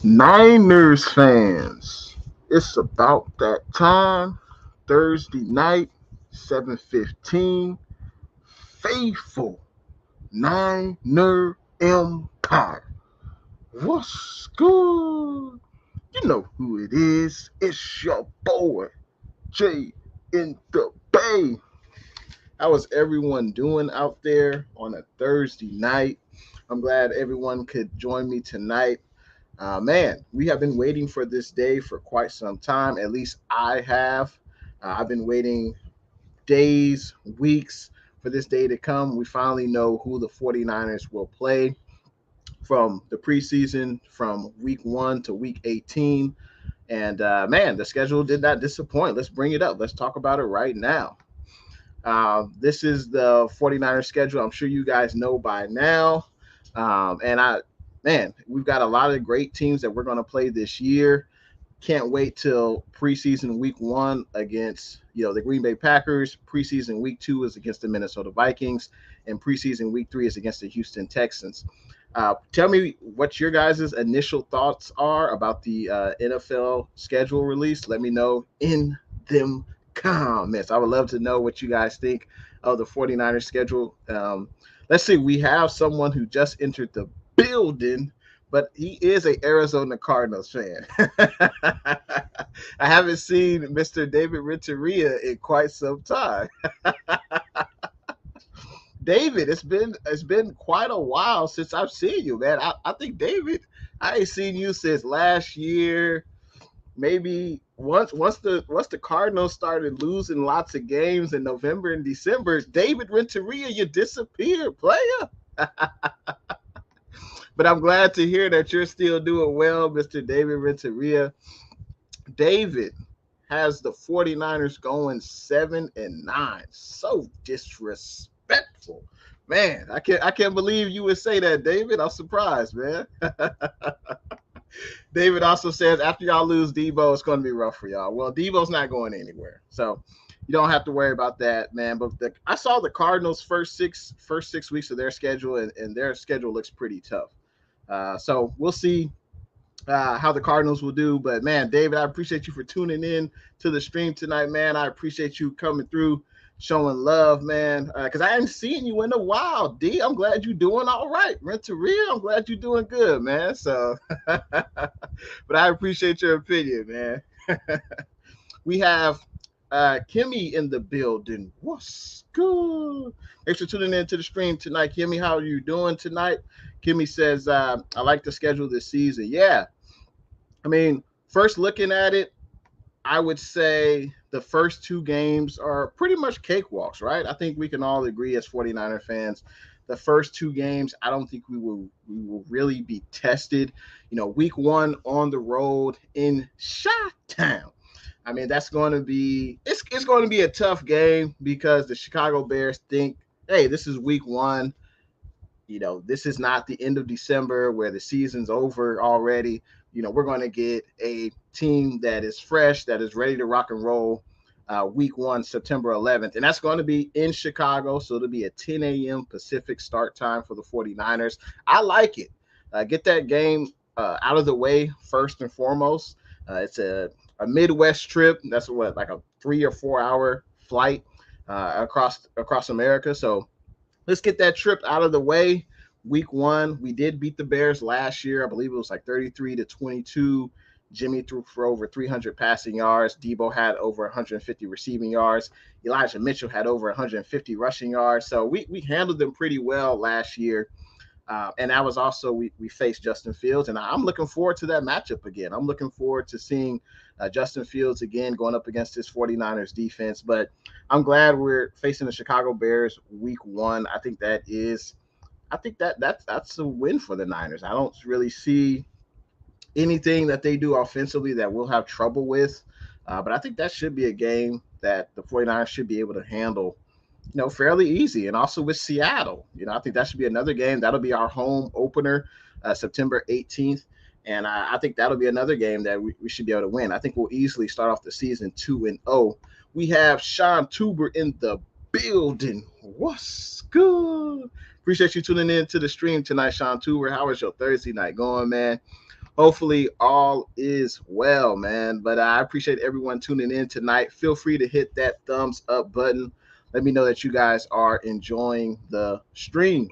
Niners fans, it's about that time. Thursday night, 7:15. Faithful Niner Empire. What's good? You know who it is. It's your boy, Jay in the Bay. How is everyone doing out there on a Thursday night? I'm glad everyone could join me tonight. Man, we have been waiting for this day for quite some time. At least I have. I've been waiting days, weeks for this day to come. We finally know who the 49ers will play from the preseason, from week 1 to week 18. And man, the schedule did not disappoint. Let's bring it up. Let's talk about it right now. This is the 49ers schedule. I'm sure you guys know by now. Man, we've got a lot of great teams that we're going to play this year. Can't wait till preseason week 1 against the Green Bay Packers. Preseason week 2 is against the Minnesota Vikings, and preseason week 3 is against the Houston Texans. Tell me what your guys' initial thoughts are about the NFL schedule release. Let me know in them comments. I would love to know what you guys think of the 49ers schedule. Let's see. We have someone who just entered the building, but he is a Arizona Cardinals fan. I haven't seen Mr. David Renteria in quite some time. David, it's been quite a while since I've seen you, man. I think David, I ain't seen you since last year. Maybe once the Cardinals started losing lots of games in November and December, David Renteria, you disappeared, player. But I'm glad to hear that you're still doing well, Mr. David Renteria. David has the 49ers going 7-9. So disrespectful. Man, I can't believe you would say that, David. I'm surprised, man. David also says after y'all lose Debo, it's going to be rough for y'all. Well, Debo's not going anywhere, so you don't have to worry about that, man. But I saw the Cardinals' first six weeks of their schedule, and their schedule looks pretty tough. So we'll see how the Cardinals will do. But man, David, I appreciate you for tuning in to the stream tonight, man. I appreciate you coming through, showing love, man, because I haven't seen you in a while, D. I'm glad you're doing all right. Renteria, I'm glad you're doing good, man. So, but I appreciate your opinion, man. We have Kimmy in the building. What's good? Thanks for tuning in to the stream tonight, Kimmy. How are you doing tonight? Kimmy says, I like the schedule this season. Yeah. I mean, first looking at it, I would say the first 2 games are pretty much cakewalks, right? I think we can all agree as 49er fans, the first 2 games, I don't think we will really be tested. Week 1 on the road in Chi-Town. I mean, that's going to be it's going to be a tough game because the Chicago Bears think, hey, this is week 1. This is not the end of December where the season's over already. We're going to get a team that is fresh, that is ready to rock and roll week 1, September 11th. And that's going to be in Chicago. So it'll be a 10 a.m. Pacific start time for the 49ers. I like it. Get that game out of the way first and foremost. It's a Midwest trip. That's like a 3 or 4 hour flight across America. So let's get that trip out of the way. Week 1, we did beat the Bears last year. I believe it was like 33-22. Jimmy threw for over 300 passing yards. Debo had over 150 receiving yards. Elijah Mitchell had over 150 rushing yards. So we handled them pretty well last year. And that was also, we faced Justin Fields. And I'm looking forward to that matchup again. I'm looking forward to seeing Justin Fields again going up against this 49ers defense. But I'm glad we're facing the Chicago Bears week 1. I think that's a win for the Niners. I don't really see anything that they do offensively that we'll have trouble with. But I think that should be a game that the 49ers should be able to handle, fairly easy. And also with Seattle, I think that should be another game. That'll be our home opener, September 18th. And I think that'll be another game that we should be able to win. I think we'll easily start off the season 2-0. We have Sean Tuber in the building. What's good? Appreciate you tuning in to the stream tonight, Sean Tuber. How is your Thursday night going, man? Hopefully all is well, man. But I appreciate everyone tuning in tonight. Feel free to hit that thumbs up button. Let me know that you guys are enjoying the stream.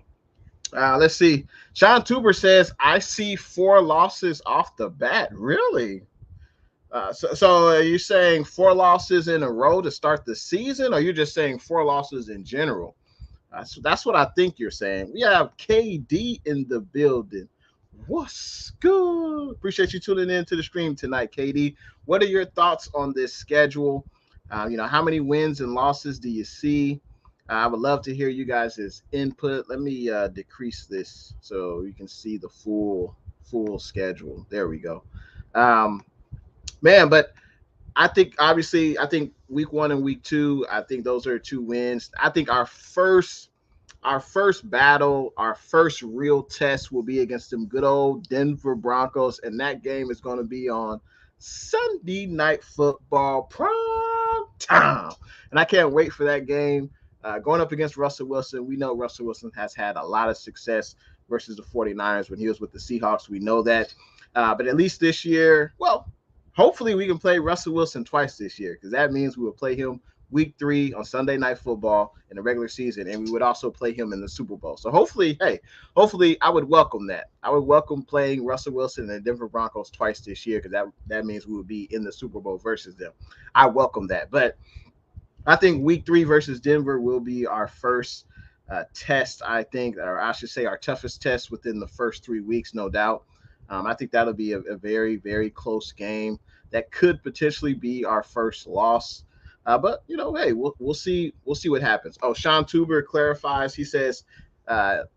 Let's see. Sean Tuber says, I see 4 losses off the bat. Really? So are you saying 4 losses in a row to start the season, or you're just saying 4 losses in general? So that's what I think you're saying. We have KD in the building. What's good? Appreciate you tuning in to the stream tonight, KD. What are your thoughts on this schedule? How many wins and losses do you see? I would love to hear you guys' input. Let me decrease this so you can see the full schedule. There we go. Man, but I think week 1 and week 2, I think those are 2 wins. I think our first battle, our first real test will be against them good old Denver Broncos, and that game is going to be on Sunday Night Football prime time. And I can't wait for that game. Going up against Russell Wilson, we know Russell Wilson has had a lot of success versus the 49ers when he was with the Seahawks. We know that. But at least this year, well, hopefully we can play Russell Wilson twice this year, because that means we will play him week 3 on Sunday Night Football in the regular season, and we would also play him in the Super Bowl. So hopefully I would welcome that. I would welcome playing Russell Wilson and the Denver Broncos twice this year, because that means we would be in the Super Bowl versus them. I welcome that. But I think week 3 versus Denver will be our first test, I think, or I should say our toughest test within the first 3 weeks, no doubt. I think that'll be a very, very close game. That could potentially be our first loss. But hey, we'll see what happens. Oh, Sean Tuber clarifies. He says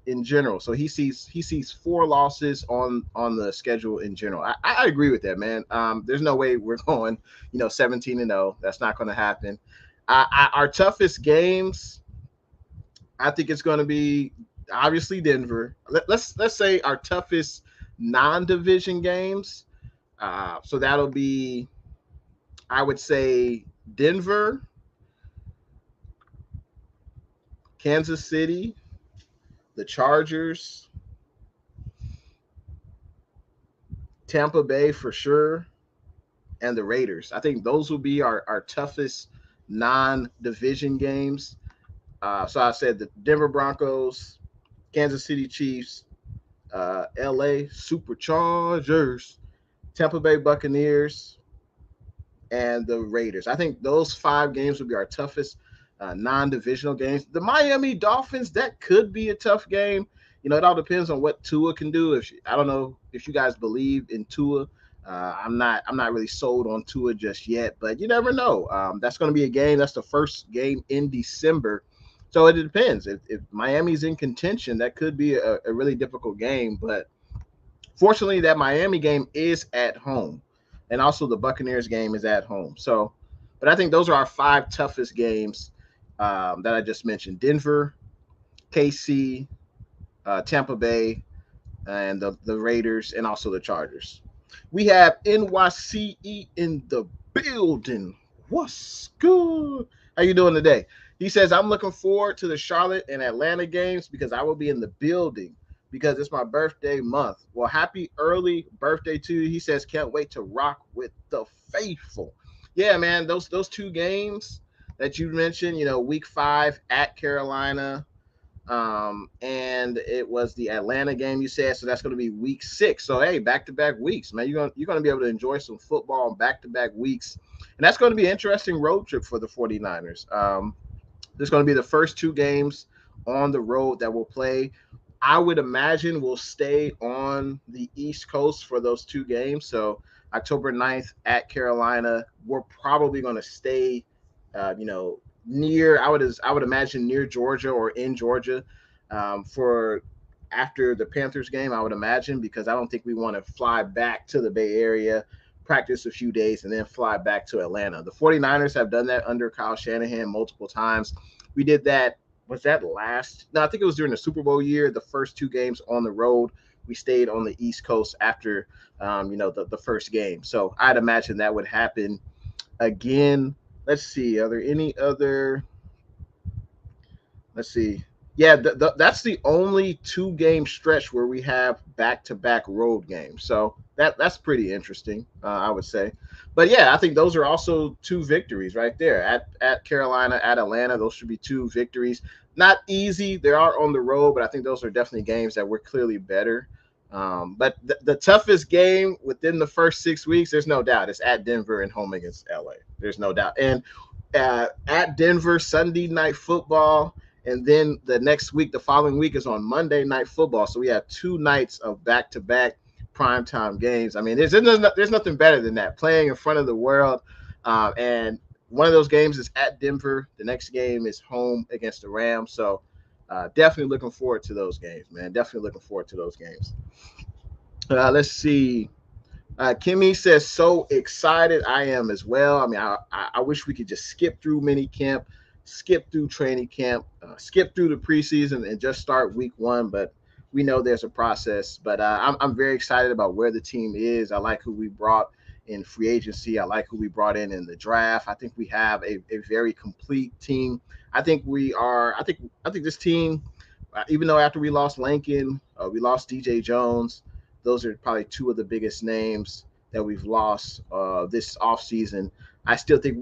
in general, so he sees 4 losses on the schedule in general. I agree with that, man. There's no way we're going 17-0. That's not going to happen. Our toughest games, I think it's going to be obviously Denver. Let's say our toughest non-division games. So that'll be, I would say, Denver, Kansas City, the Chargers, Tampa Bay for sure, and the Raiders. I think those will be our toughest non-division games. So I said the Denver Broncos, Kansas City Chiefs, LA Superchargers, Tampa Bay Buccaneers, and the Raiders. I think those 5 games will be our toughest non-divisional games. The Miami Dolphins, that could be a tough game. It all depends on what Tua can do. I don't know if you guys believe in Tua. I'm not really sold on Tua just yet, but you never know. That's going to be a game. That's the first game in December. So it depends. If Miami's in contention, that could be a really difficult game. But fortunately, that Miami game is at home. And also the Buccaneers game is at home. So, but I think those are our 5 toughest games that I just mentioned. Denver, KC, Tampa Bay, and the Raiders, and also the Chargers. We have NYCE in the building. What's good? How you doing today? He says, I'm looking forward to the Charlotte and Atlanta games because I will be in the building because it's my birthday month. Well, happy early birthday to you. He says, can't wait to rock with the faithful. Yeah, man, those 2 games that you mentioned, week 5 at Carolina, and it was the Atlanta game you said, so that's going to be week 6. So hey, back-to-back weeks, man. You're going to be able to enjoy some football on back-to-back weeks, and that's going to be an interesting road trip for the 49ers. There's going to be the first 2 games on the road that we'll play. I would imagine we'll stay on the East Coast for those 2 games. So October 9th at Carolina, we're probably going to stay, near, I would imagine near Georgia or in Georgia for after the Panthers game, I would imagine, because I don't think we want to fly back to the Bay Area, practice a few days, and then fly back to Atlanta. The 49ers have done that under Kyle Shanahan multiple times. We did that. Was that last? No, I think it was during the Super Bowl year. The first 2 games on the road, we stayed on the East Coast after, the first game. So I'd imagine that would happen again. Let's see. Are there any other? Let's see. Yeah, that's the only 2-game stretch where we have back-to-back road games. So that's pretty interesting, I would say. But yeah, I think those are also two victories right there at Carolina, at Atlanta. Those should be two victories. Not easy. They are on the road, but I think those are definitely games that we're clearly better. But the toughest game within the first 6 weeks, there's no doubt, it's at Denver and home against LA. There's no doubt. And at Denver, Sunday night football. And then the next week, the following week is on Monday night football. So we have 2 nights of back-to-back primetime games. I mean, there's nothing better than that, playing in front of the world. And one of those games is at Denver. The next game is home against the Rams. So definitely looking forward to those games, man. Definitely looking forward to those games. Let's see. Kimmy says, so excited. I am as well. I mean, I wish we could just skip through mini camp, skip through training camp, skip through the preseason and just start week 1. But we know there's a process. But I'm very excited about where the team is. I like who we brought in free agency. I like who we brought in the draft. I think we have a very complete team. I think this team, even though after we lost Lincoln, we lost DJ Jones, those are probably 2 of the biggest names that we've lost this offseason. I still think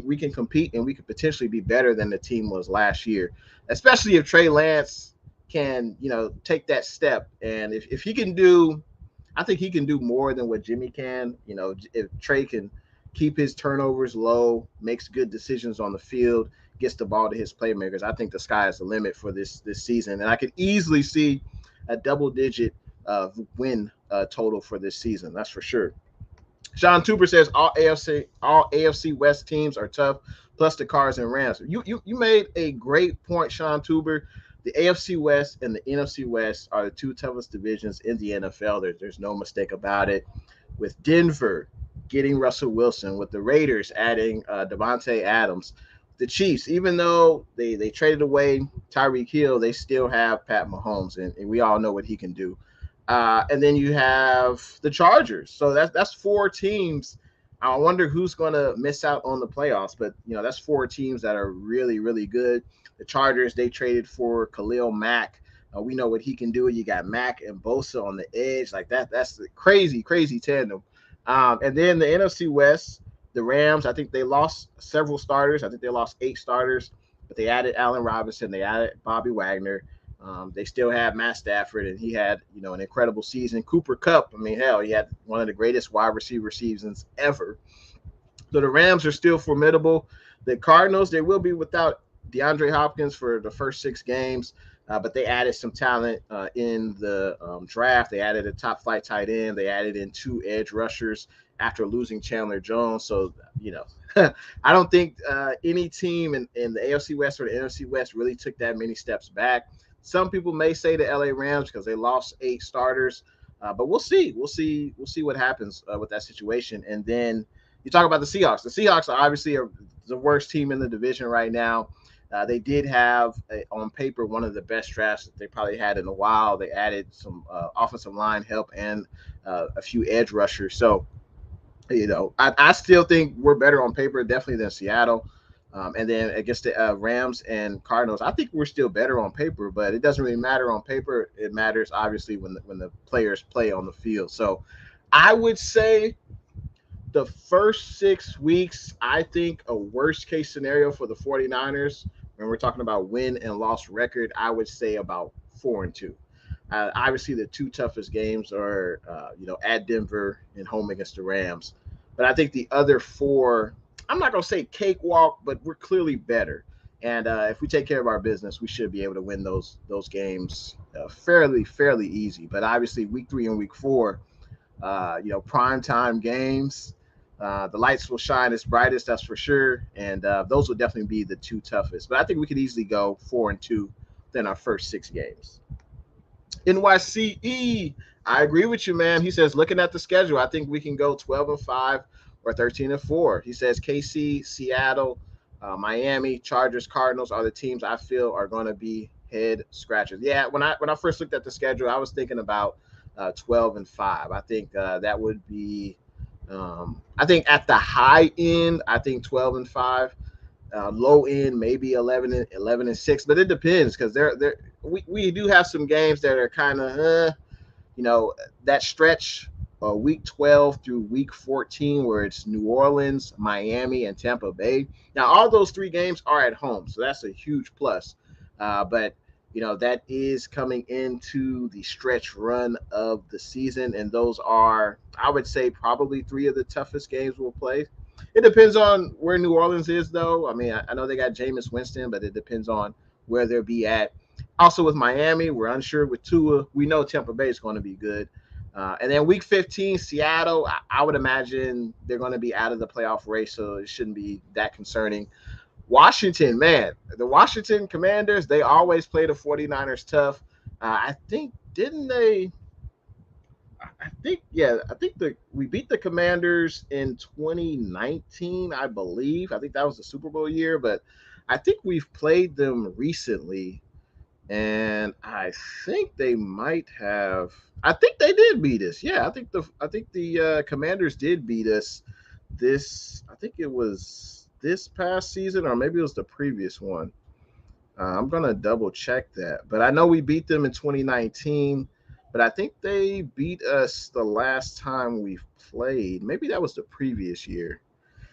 we can compete, and we could potentially be better than the team was last year, especially if Trey Lance can, take that step. And if he can do, I think he can do more than what Jimmy can. If Trey can keep his turnovers low, makes good decisions on the field, gets the ball to his playmakers, I think the sky is the limit for this season. And I could easily see a double-digit win total for this season. That's for sure. Sean Tuber says all AFC West teams are tough, plus the Cards and Rams. You made a great point, Sean Tuber. The AFC West and the NFC West are the 2 toughest divisions in the NFL. There's no mistake about it. With Denver getting Russell Wilson, with the Raiders adding Devontae Adams, the Chiefs, even though they traded away Tyreek Hill, they still have Pat Mahomes, and we all know what he can do. And then you have the Chargers. So that's 4 teams. I wonder who's going to miss out on the playoffs. But, that's 4 teams that are really, really good. The Chargers, they traded for Khalil Mack. We know what he can do. You got Mack and Bosa on the edge. Like that. That's the crazy, crazy tandem. And then the NFC West, the Rams, I think they lost several starters. I think they lost 8 starters. But they added Allen Robinson. They added Bobby Wagner. They still have Matt Stafford, and he had, an incredible season. Cooper Kupp, I mean, hell, he had one of the greatest wide receiver seasons ever. So the Rams are still formidable. The Cardinals, they will be without DeAndre Hopkins for the first 6 games, but they added some talent in the draft. They added a top-flight tight end. They added in 2 edge rushers after losing Chandler Jones. So, I don't think any team in the AFC West or the NFC West really took that many steps back. Some people may say the LA Rams because they lost 8 starters, but we'll see. We'll see what happens with that situation. And then you talk about the Seahawks. The Seahawks are obviously the worst team in the division right now. They did have, on paper, one of the best drafts that they probably had in a while. They added some offensive line help and a few edge rushers. So, I still think we're better on paper, definitely than Seattle. And then against the Rams and Cardinals, I think we're still better on paper, but it doesn't really matter on paper. It matters, obviously, when the players play on the field. So I would say the first 6 weeks, I think a worst-case scenario for the 49ers, when we're talking about win and loss record, I would say about 4-2. Obviously, the 2 toughest games are, at Denver and home against the Rams. But I think the other 4, I'm not going to say cakewalk, but we're clearly better. And if we take care of our business, we should be able to win those games fairly easy. But obviously, week 3 and week 4, primetime games, the lights will shine its brightest, that's for sure. And those will definitely be the 2 toughest. But I think we could easily go 4-2 in our first 6 games. NYCE, I agree with you, man. He says, looking at the schedule, I think we can go 12-5 or 13-4. He says KC, Seattle, Miami, Chargers, Cardinals are the teams I feel are going to be head scratchers. Yeah, when I first looked at the schedule, I was thinking about 12-5. I think that would be I think at the high end, I think 12-5. Low end, maybe 11-6, but it depends because we do have some games that are kind of that stretch week 12 through week 14, where it's New Orleans, Miami, and Tampa Bay. Now, all those 3 games are at home, so that's a huge plus. But that is coming into the stretch run of the season, and those are, I would say, probably 3 of the toughest games we'll play. It depends on where New Orleans is, though. I mean, I know they got Jameis Winston, but it depends on where they'll be at. Also, with Miami, we're unsure with Tua. We know Tampa Bay is going to be good. And then week 15, Seattle, I would imagine they're going to be out of the playoff race, so it shouldn't be that concerning. Washington, man, the Washington Commanders, they always play the 49ers tough. I think, didn't they? We beat the Commanders in 2019, I believe. I think that was the Super Bowl year, but I think we've played them recently, and I think they might have. I think they did beat us. Yeah, I think the Commanders did beat us. I think it was this past season, or maybe it was the previous one. I'm gonna double check that, but I know we beat them in 2019. But I think they beat us the last time we've played. Maybe that was the previous year.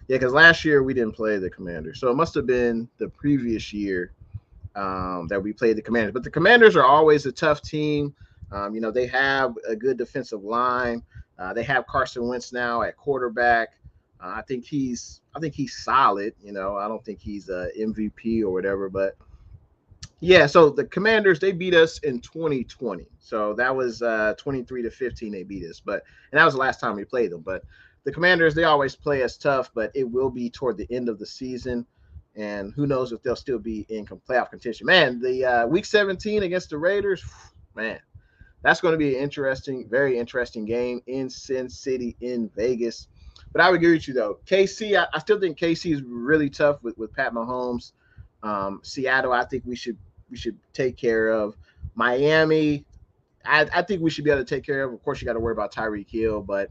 Yeah, because last year we didn't play the Commanders, so it must have been the previous year that we played the Commanders. But the Commanders are always a tough team. They have a good defensive line. They have Carson Wentz now at quarterback. I think he's solid. I don't think he's a MVP or whatever, but yeah. So the Commanders, they beat us in 2020. So that was 23-15. They beat us, and that was the last time we played them. But the Commanders, they always play us tough, but it will be toward the end of the season. And who knows if they'll still be in playoff contention. Man, the week 17 against the Raiders, man, that's going to be an very interesting game in Sin City in Vegas. But I would agree with you, though. KC, I still think KC is really tough with Pat Mahomes. Seattle, I think we should take care of. Miami, I think we should be able to take care of. Of course, you got to worry about Tyreek Hill, but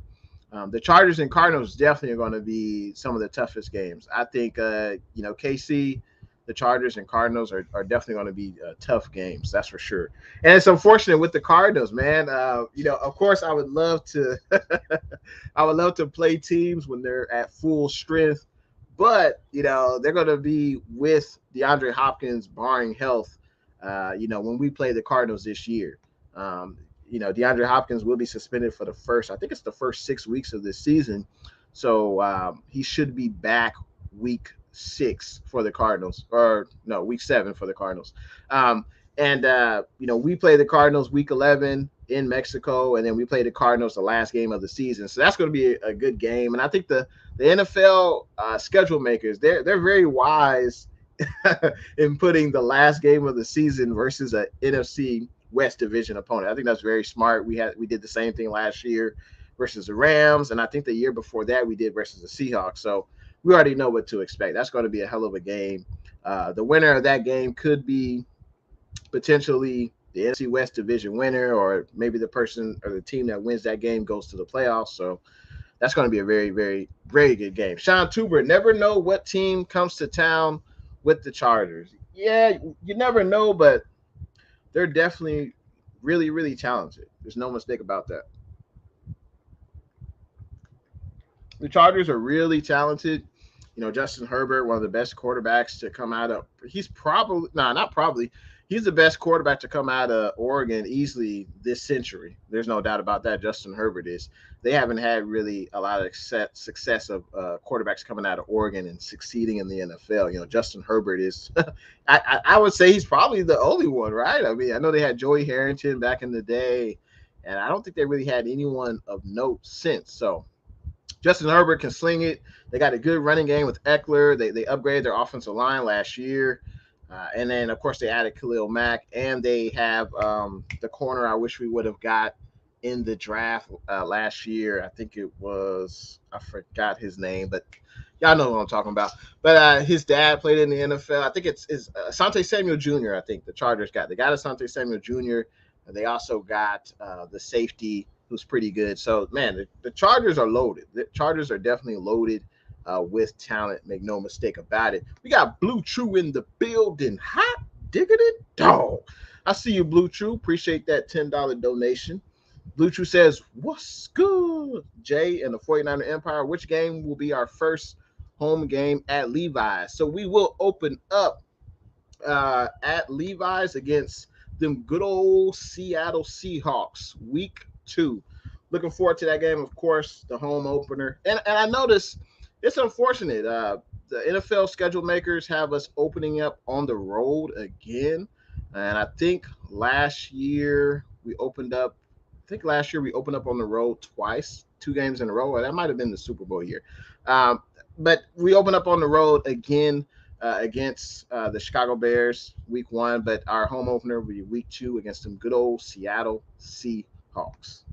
the Chargers and Cardinals definitely are going to be some of the toughest games. I think, KC, the Chargers and Cardinals are definitely going to be tough games. That's for sure. And it's unfortunate with the Cardinals, man. Of course, I would love to, play teams when they're at full strength, but they're going to be with DeAndre Hopkins, barring health. When we play the Cardinals this year. DeAndre Hopkins will be suspended for the first 6 weeks of this season. So he should be back week 6 for the Cardinals, or no, week 7 for the Cardinals. We play the Cardinals week 11 in Mexico, and then we play the Cardinals the last game of the season. So that's going to be a good game. And I think the NFL schedule makers, they're very wise in putting the last game of the season versus an NFC West division opponent. I think that's very smart. We did the same thing last year versus the Rams, and I think the year before that we did versus the Seahawks. So we already know what to expect. That's going to be a hell of a game. The winner of that game could be potentially the NFC West division winner, or maybe the person or the team that wins that game goes to the playoffs. So that's going to be a very, very, very good game. Sean Tuber, never know what team comes to town with the Chargers. Yeah, you never know, but they're definitely really, really talented. There's no mistake about that. The Chargers are really talented. Justin Herbert, one of the best quarterbacks to come out of – he's the best quarterback to come out of Oregon easily this century. There's no doubt about that. Justin Herbert is. They haven't had really a lot of success of quarterbacks coming out of Oregon and succeeding in the NFL. Justin Herbert is – I would say he's probably the only one, right? I mean, I know they had Joey Harrington back in the day, and I don't think they really had anyone of note since. So Justin Herbert can sling it. They got a good running game with Eckler. They upgraded their offensive line last year. And then, of course, they added Khalil Mack, and they have the corner I wish we would have got in the draft last year. I think it was – I forgot his name, but y'all know what I'm talking about. But his dad played in the NFL. I think it's Asante Samuel Jr., I think the Chargers got. They got Asante Samuel Jr., and they also got the safety who's pretty good. So, man, the Chargers are loaded. The Chargers are definitely loaded with talent. Make no mistake about it. We got Blue True in the building. Hot diggity dog. I see you, Blue True. Appreciate that $10 donation. Blue True says, what's good? Jay and the 49er Empire. Which game will be our first home game at Levi's? So we will open up at Levi's against them good old Seattle Seahawks, week 2. Looking forward to that game, of course, the home opener. And I noticed it's unfortunate. The NFL schedule makers have us opening up on the road again. And I think last year we opened up. On the road twice, 2 games in a row. Or that might have been the Super Bowl year. But we opened up on the road again against the Chicago Bears week 1, but our home opener will be week 2 against them good old Seattle Seahawks.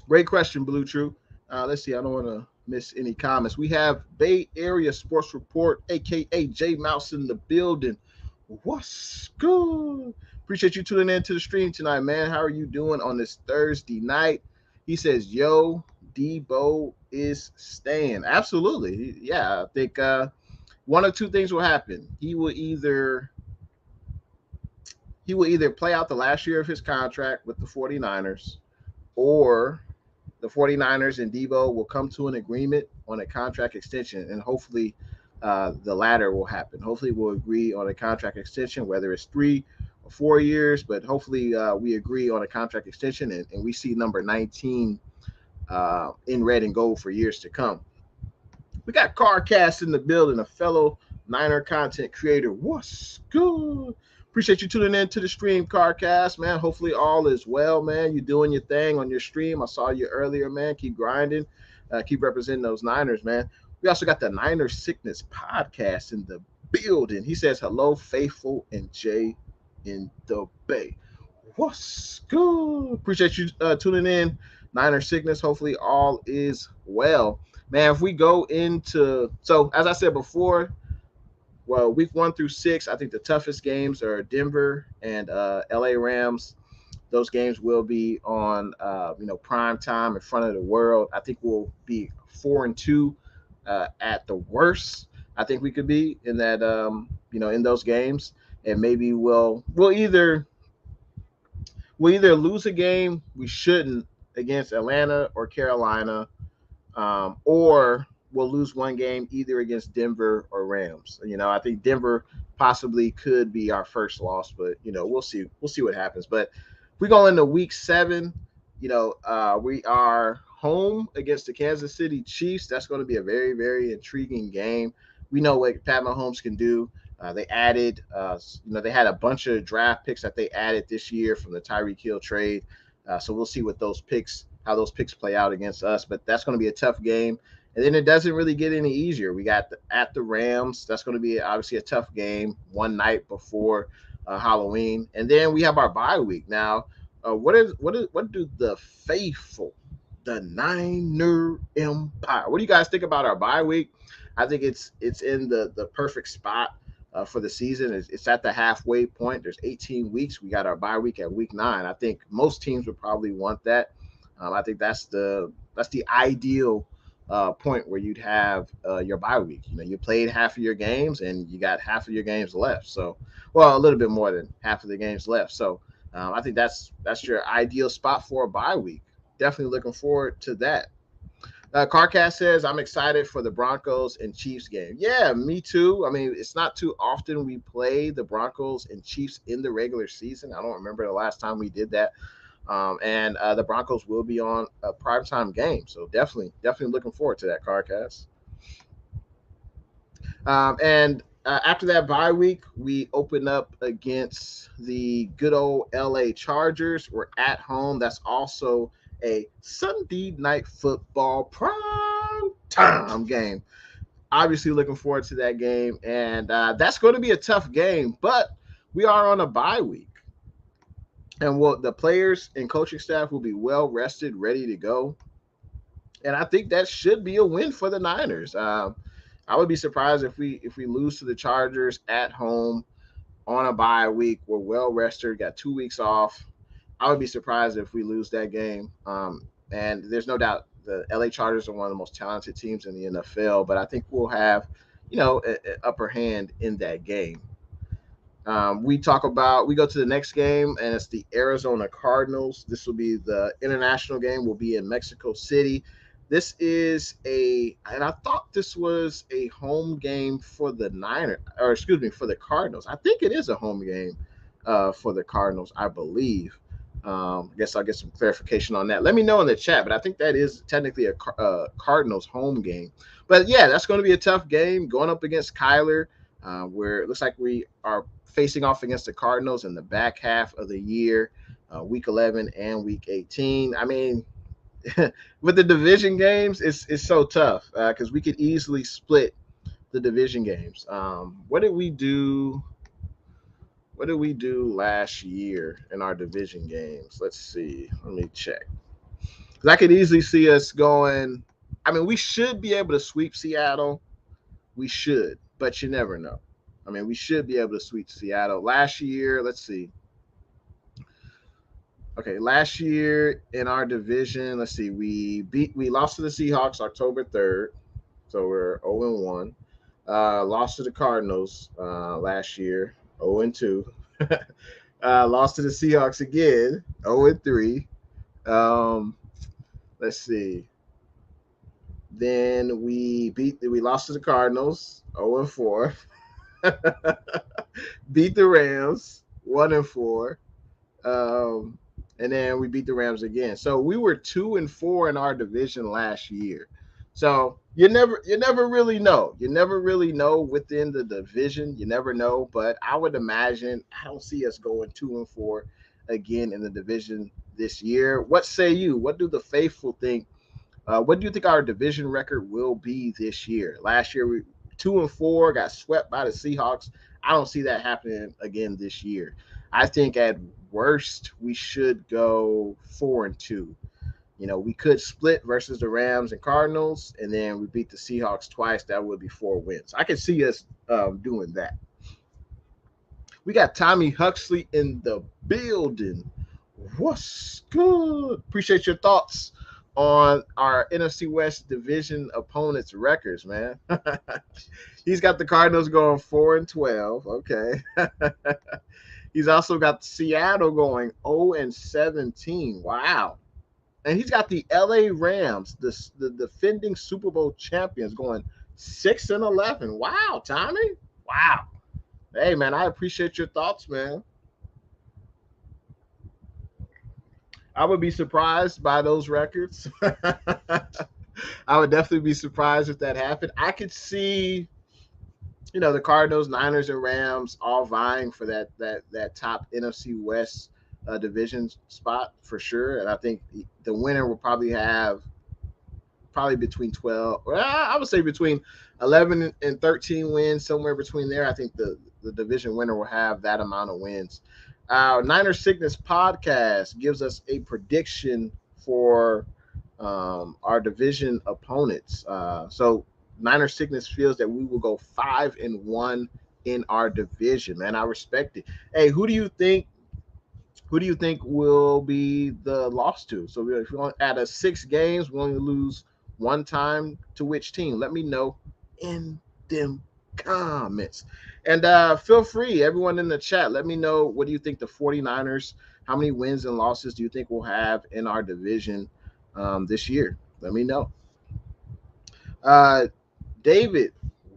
Great question, Blue True. Let's see. I don't want to miss any comments. We have Bay Area Sports Report, a.k.a. J Mouse in the building. What's good? Appreciate you tuning in to the stream tonight, man. How are you doing on this Thursday night? He says, yo, Debo is staying. Absolutely. Yeah, I think one of 2 things will happen. He will either play out the last year of his contract with the 49ers, or the 49ers and Debo will come to an agreement on a contract extension, and hopefully the latter will happen. Hopefully we'll agree on a contract extension, whether it's 3 or 4 years, but hopefully we agree on a contract extension, and we see number 19 in red and gold for years to come. We got CarCast in the building, a fellow Niner content creator. What's good? Appreciate you tuning in to the stream, CarCast, man. Hopefully all is well, man. You're doing your thing on your stream. I saw you earlier, man. Keep grinding. Keep representing those Niners, man. We also got the Niner Sickness podcast in the building. He says, hello, Faithful and Jay in the Bay. What's good? Appreciate you tuning in, Niner Sickness. Hopefully all is well. Man, if we go into, so as I said before, well, week 1 through 6, I think the toughest games are Denver and LA Rams. Those games will be on, prime time in front of the world. I think we'll be 4-2 at the worst. I think we could be in that, in those games, and maybe we'll either lose a game we shouldn't against Atlanta or Carolina, or we'll lose one game either against Denver or Rams. I think Denver possibly could be our first loss, but we'll see. We'll see what happens. But if we go into week 7, we are home against the Kansas City Chiefs. That's going to be a very, very intriguing game. We know what Pat Mahomes can do. They added, they had a bunch of draft picks that they added this year from the Tyreek Hill trade. So we'll see how those picks play out against us. But that's going to be a tough game. And then it doesn't really get any easier. We got at the Rams. That's going to be obviously a tough game one night before Halloween. And then we have our bye week. Now, what do the faithful, the Niner Empire, what do you guys think about our bye week? I think it's in the perfect spot for the season. It's at the halfway point. There's 18 weeks. We got our bye week at week 9. I think most teams would probably want that. I think that's the ideal point where you'd have your bye week. You played half of your games and you got half of your games left. So, well, a little bit more than half of the games left. So I think that's your ideal spot for a bye week. Definitely looking forward to that. CarCast says, I'm excited for the Broncos and Chiefs game. Yeah, me too. I mean, it's not too often we play the Broncos and Chiefs in the regular season. I don't remember the last time we did that. And the Broncos will be on a primetime game. So definitely looking forward to that, CarCast. And after that bye week, we open up against the good old LA Chargers. We're at home. That's also a Sunday night football prime time game. Obviously looking forward to that game. And that's going to be a tough game, but we are on a bye week. And the players and coaching staff will be well rested, ready to go. And I think that should be a win for the Niners. I would be surprised if we lose to the Chargers at home on a bye week. We're well rested, got 2 weeks off. I would be surprised if we lose that game. And there's no doubt the LA Chargers are one of the most talented teams in the NFL, but I think we'll have, an upper hand in that game. We go to the next game, and it's the Arizona Cardinals. This will be the international game. Will be in Mexico City. This is and I thought this was a home game for the for the Cardinals. I think it is a home game for the Cardinals, I believe. I guess I'll get some clarification on that. Let me know in the chat, but I think that is technically a Cardinals home game. But yeah, that's going to be a tough game going up against Kyler, where it looks like we are facing off against the Cardinals in the back half of the year, week 11 and week 18. I mean, with the division games, it's so tough because we could easily split the division games. What did we do? What did we do last year in our division games? Let's see. Let me check. Because I could easily see us going. I mean, we should be able to sweep Seattle. We should, but you never know. I mean, we should be able to sweep Seattle. Last year, let's see. Okay, last year in our division, let's see, we lost to the Seahawks October 3rd, so we're 0-1. Lost to the Cardinals last year, 0-2. Lost to the Seahawks again, 0-3. Let's see. Then we lost to the Cardinals, 0-4. Beat the Rams, 1-4. And then we beat the Rams again. So we were 2-4 in our division last year. So you never really know. You never really know within the division. You never know. But I would imagine I don't see us going 2-4 again in the division this year. What say you? What do the faithful think? What do you think our division record will be this year? Last year we 2-4, got swept by the Seahawks. I don't see that happening again this year. I think at worst we should go 4-2. You know, we could split versus the Rams and Cardinals, and then we beat the Seahawks twice. That would be 4 wins. I can see us doing that. We got Tommy Huxley in the building. What's good? Appreciate your thoughts on our NFC West division opponents' records, man. He's got the Cardinals going 4-12. Okay. He's also got Seattle going 0-17. Wow. And he's got the LA Rams, the defending Super Bowl champions, going 6-11. Wow, Tommy. Wow. Hey, man, I appreciate your thoughts, man. I would be surprised by those records. I would definitely be surprised if that happened. I could see, you know, the Cardinals, Niners, and Rams all vying for that top NFC West division spot for sure. And I think the winner will probably have between 12, or I would say between 11 and 13 wins, somewhere between there. I think the division winner will have that amount of wins. Our Niner Sickness podcast gives us a prediction for our division opponents. So Niner Sickness feels that we will go 5-1 in our division. Man, I respect it. Hey, who do you think will be the loss to? So if you want out of 6 games, we only lose 1 time to which team? Let me know in them comments. And feel free, everyone in the chat, let me know, what do you think the 49ers, how many wins and losses do you think we'll have in our division this year? Let me know. David,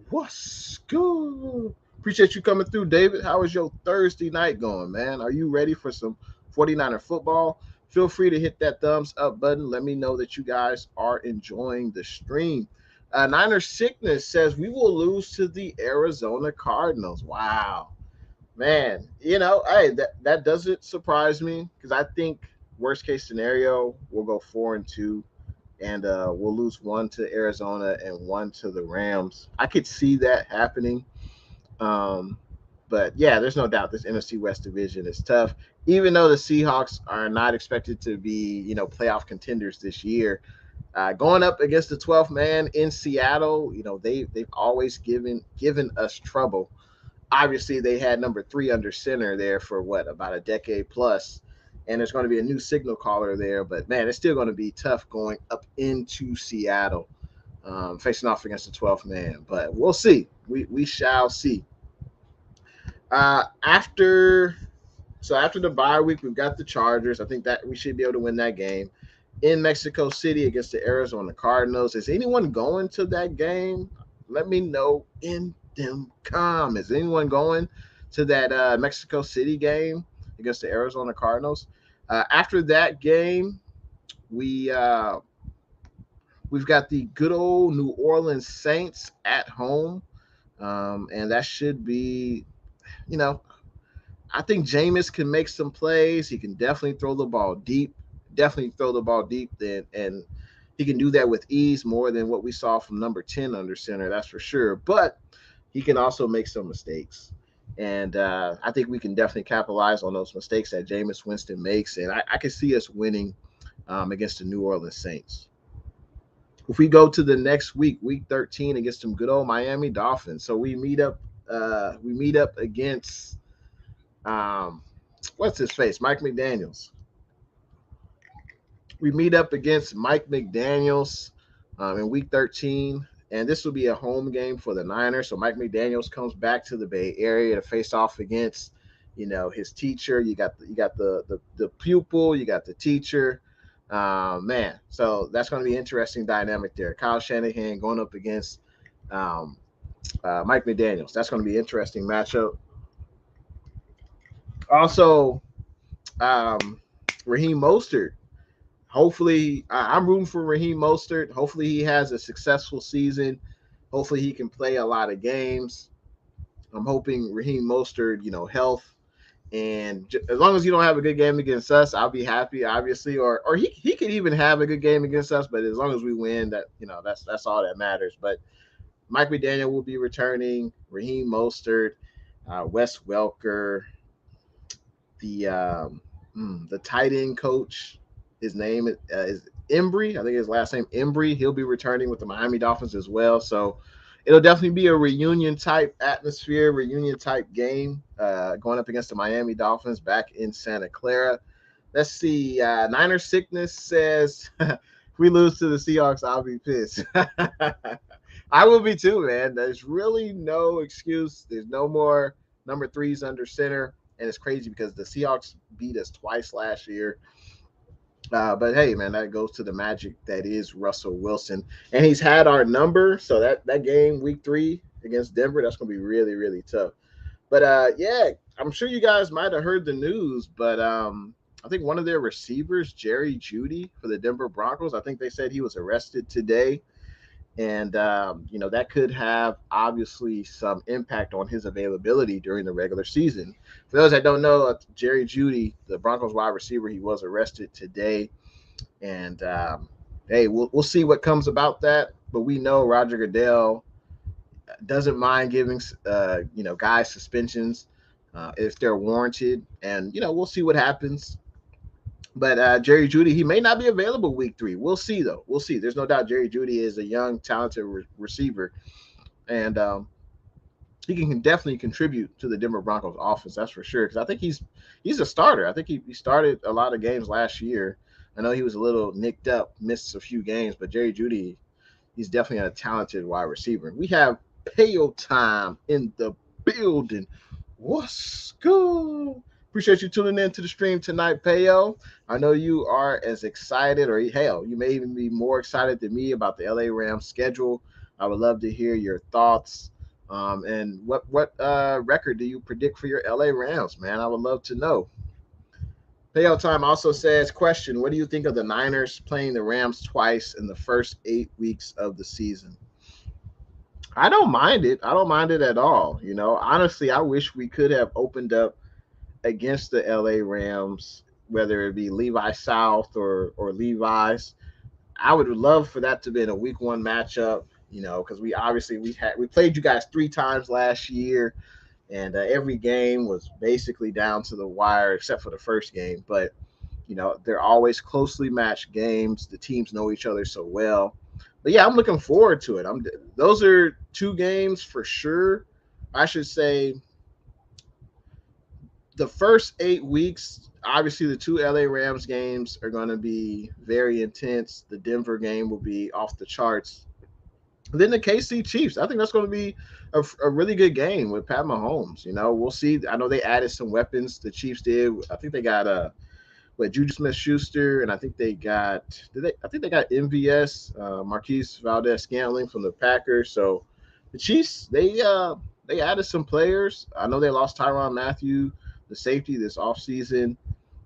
what's good? Appreciate you coming through, David. How is your Thursday night going, man? Are you ready for some 49er football? Feel free to hit that thumbs up button. Let me know that you guys are enjoying the stream. Niner Sickness says we will lose to the Arizona Cardinals. Wow, man. You know, hey, that doesn't surprise me because I think worst case scenario we'll go 4-2, and we'll lose 1 to Arizona and 1 to the Rams. I could see that happening. But yeah, there's no doubt this NFC West division is tough. Even though the Seahawks are not expected to be, you know, playoff contenders this year. Going up against the 12th man in Seattle, you know, they've always given us trouble. Obviously, they had number 3 under center there for about a decade plus, and there's going to be a new signal caller there. But man, it's still going to be tough going up into Seattle, facing off against the 12th man. But we'll see. We shall see. After the bye week, we've got the Chargers. I think that we should be able to win that game in Mexico City against the Arizona Cardinals. Is anyone going to that game? Let me know in them comments. Is anyone going to that Mexico City game against the Arizona Cardinals? After that game, we we've got the good old New Orleans Saints at home, and that should be, you know, I think Jameis can make some plays. He can definitely throw the ball deep. Definitely throw the ball deep. And he can do that with ease more than what we saw from number 10 under center. That's for sure. But he can also make some mistakes. And I think we can definitely capitalize on those mistakes that Jameis Winston makes. And I can see us winning against the New Orleans Saints. If we go to the next week, week 13, against some good old Miami Dolphins. So we meet up. We meet up against what's his face? Mike McDaniels. We meet up against Mike McDaniels in week 13, and this will be a home game for the Niners. So Mike McDaniels comes back to the Bay Area to face off against, his teacher. You got the pupil, you got the teacher. Man, so that's going to be an interesting dynamic there. Kyle Shanahan going up against Mike McDaniels. That's going to be an interesting matchup. Also, Raheem Mostert. Hopefully, I'm rooting for Raheem Mostert. Hopefully, he has a successful season. Hopefully, he can play a lot of games. I'm hoping Raheem Mostert, health, and as long as you don't have a good game against us, I'll be happy. Obviously, or he could even have a good game against us, but as long as we win, that's all that matters. But Mike McDaniel will be returning. Raheem Mostert, Wes Welker, the tight end coach. His name is Embry. I think his last name Embry. He'll be returning with the Miami Dolphins as well. So it'll definitely be a reunion type atmosphere, reunion type game going up against the Miami Dolphins back in Santa Clara. Let's see. Niner Sickness says, if we lose to the Seahawks, I'll be pissed. I will be too, man. There's really no excuse. There's no more number threes under center. And it's crazy because the Seahawks beat us twice last year. But hey, man, that goes to the magic that is Russell Wilson. And he's had our number. So that game, week 3 against Denver, that's going to be really, really tough. But yeah, I'm sure you guys might have heard the news, but I think one of their receivers, Jerry Jeudy for the Denver Broncos, I think they said he was arrested today. And, that could have obviously some impact on his availability during the regular season. For those that don't know, Jerry Jeudy, the Broncos wide receiver, he was arrested today. And, hey, we'll see what comes about that. But we know Roger Goodell doesn't mind giving, guys suspensions if they're warranted. And, we'll see what happens. But Jerry Jeudy, he may not be available week 3. We'll see, though. We'll see. There's no doubt Jerry Jeudy is a young, talented receiver. And he can definitely contribute to the Denver Broncos offense. That's for sure. Because I think he's a starter. I think he started a lot of games last year. I know he was a little nicked up, missed a few games. But Jerry Jeudy, he's definitely a talented wide receiver. We have Payo Time in the building. What's good? Appreciate you tuning in to the stream tonight, Payo. I know you are as excited, or hell, you may even be more excited than me about the LA Rams schedule. I would love to hear your thoughts. And what record do you predict for your LA Rams, man? I would love to know. Payo Time also says, question, what do you think of the Niners playing the Rams twice in the first 8 weeks of the season? I don't mind it. I don't mind it at all. Honestly, I wish we could have opened up against the LA Rams, whether it be Levi South or Levi's. I would love for that to be in a week 1 matchup, because we played you guys 3 times last year, and every game was basically down to the wire except for the first game. But they're always closely matched games. The teams know each other so well. But yeah, I'm looking forward to it. Those are 2 games for sure. I should say the first 8 weeks, obviously the 2 LA Rams games are going to be very intense. The Denver game will be off the charts. Then the KC Chiefs. I think that's going to be a really good game with Pat Mahomes. We'll see. I know they added some weapons. The Chiefs did. I think they got Juju Smith-Schuster, and I think they got I think they got MVS, Marquise Valdez-Scantling from the Packers. So the Chiefs, they added some players. I know they lost Tyrann Mathieu, the safety, this offseason,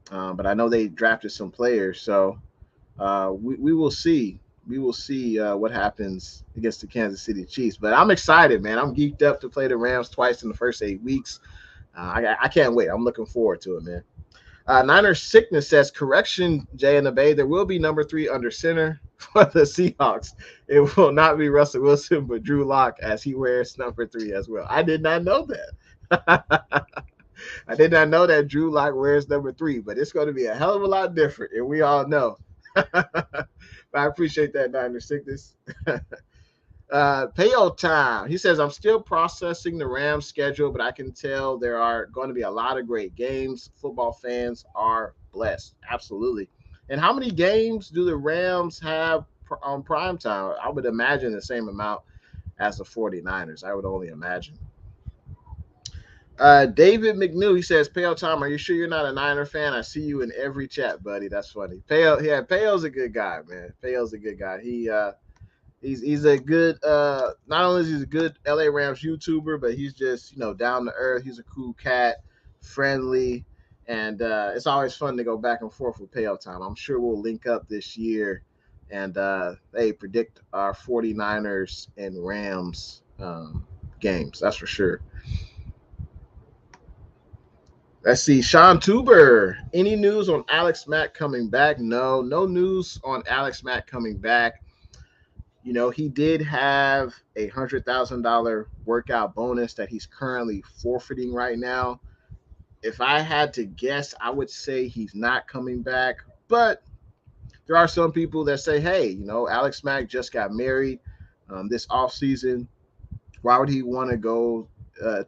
but I know they drafted some players. So we will see. We will see what happens against the Kansas City Chiefs. But I'm excited, man. I'm geeked up to play the Rams twice in the first 8 weeks. I can't wait. I'm looking forward to it, man. Niners Sickness says, correction, Jay and the Bay, there will be number 3 under center for the Seahawks. It will not be Russell Wilson, but Drew Lock, as he wears number 3 as well. I did not know that. I did not know that Drew Lock wears number 3, but it's going to be a hell of a lot different, and we all know. But I appreciate that, Niners Sickness. Payo time. He says, I'm still processing the Rams schedule, but I can tell there are going to be a lot of great games. Football fans are blessed. Absolutely. And how many games do the Rams have on prime time? I would imagine the same amount as the 49ers. I would only imagine. David McNew, he says, Payo time, are you sure you're not a Niner fan? I see you in every chat, buddy. That's funny. Payo's a good guy, man. Payo's a good guy. He's a good not only is he a good LA Rams YouTuber, but he's just down to earth. He's a cool cat, friendly, and it's always fun to go back and forth with Payo time. I'm sure we'll link up this year and predict our 49ers and Rams games. That's for sure. Let's see. Sean Tuber. Any news on Alex Mack coming back? No news on Alex Mack coming back. He did have a $100,000 workout bonus that he's currently forfeiting right now. If I had to guess, I would say he's not coming back. But there are some people that say, hey, Alex Mack just got married this offseason. Why would he want to go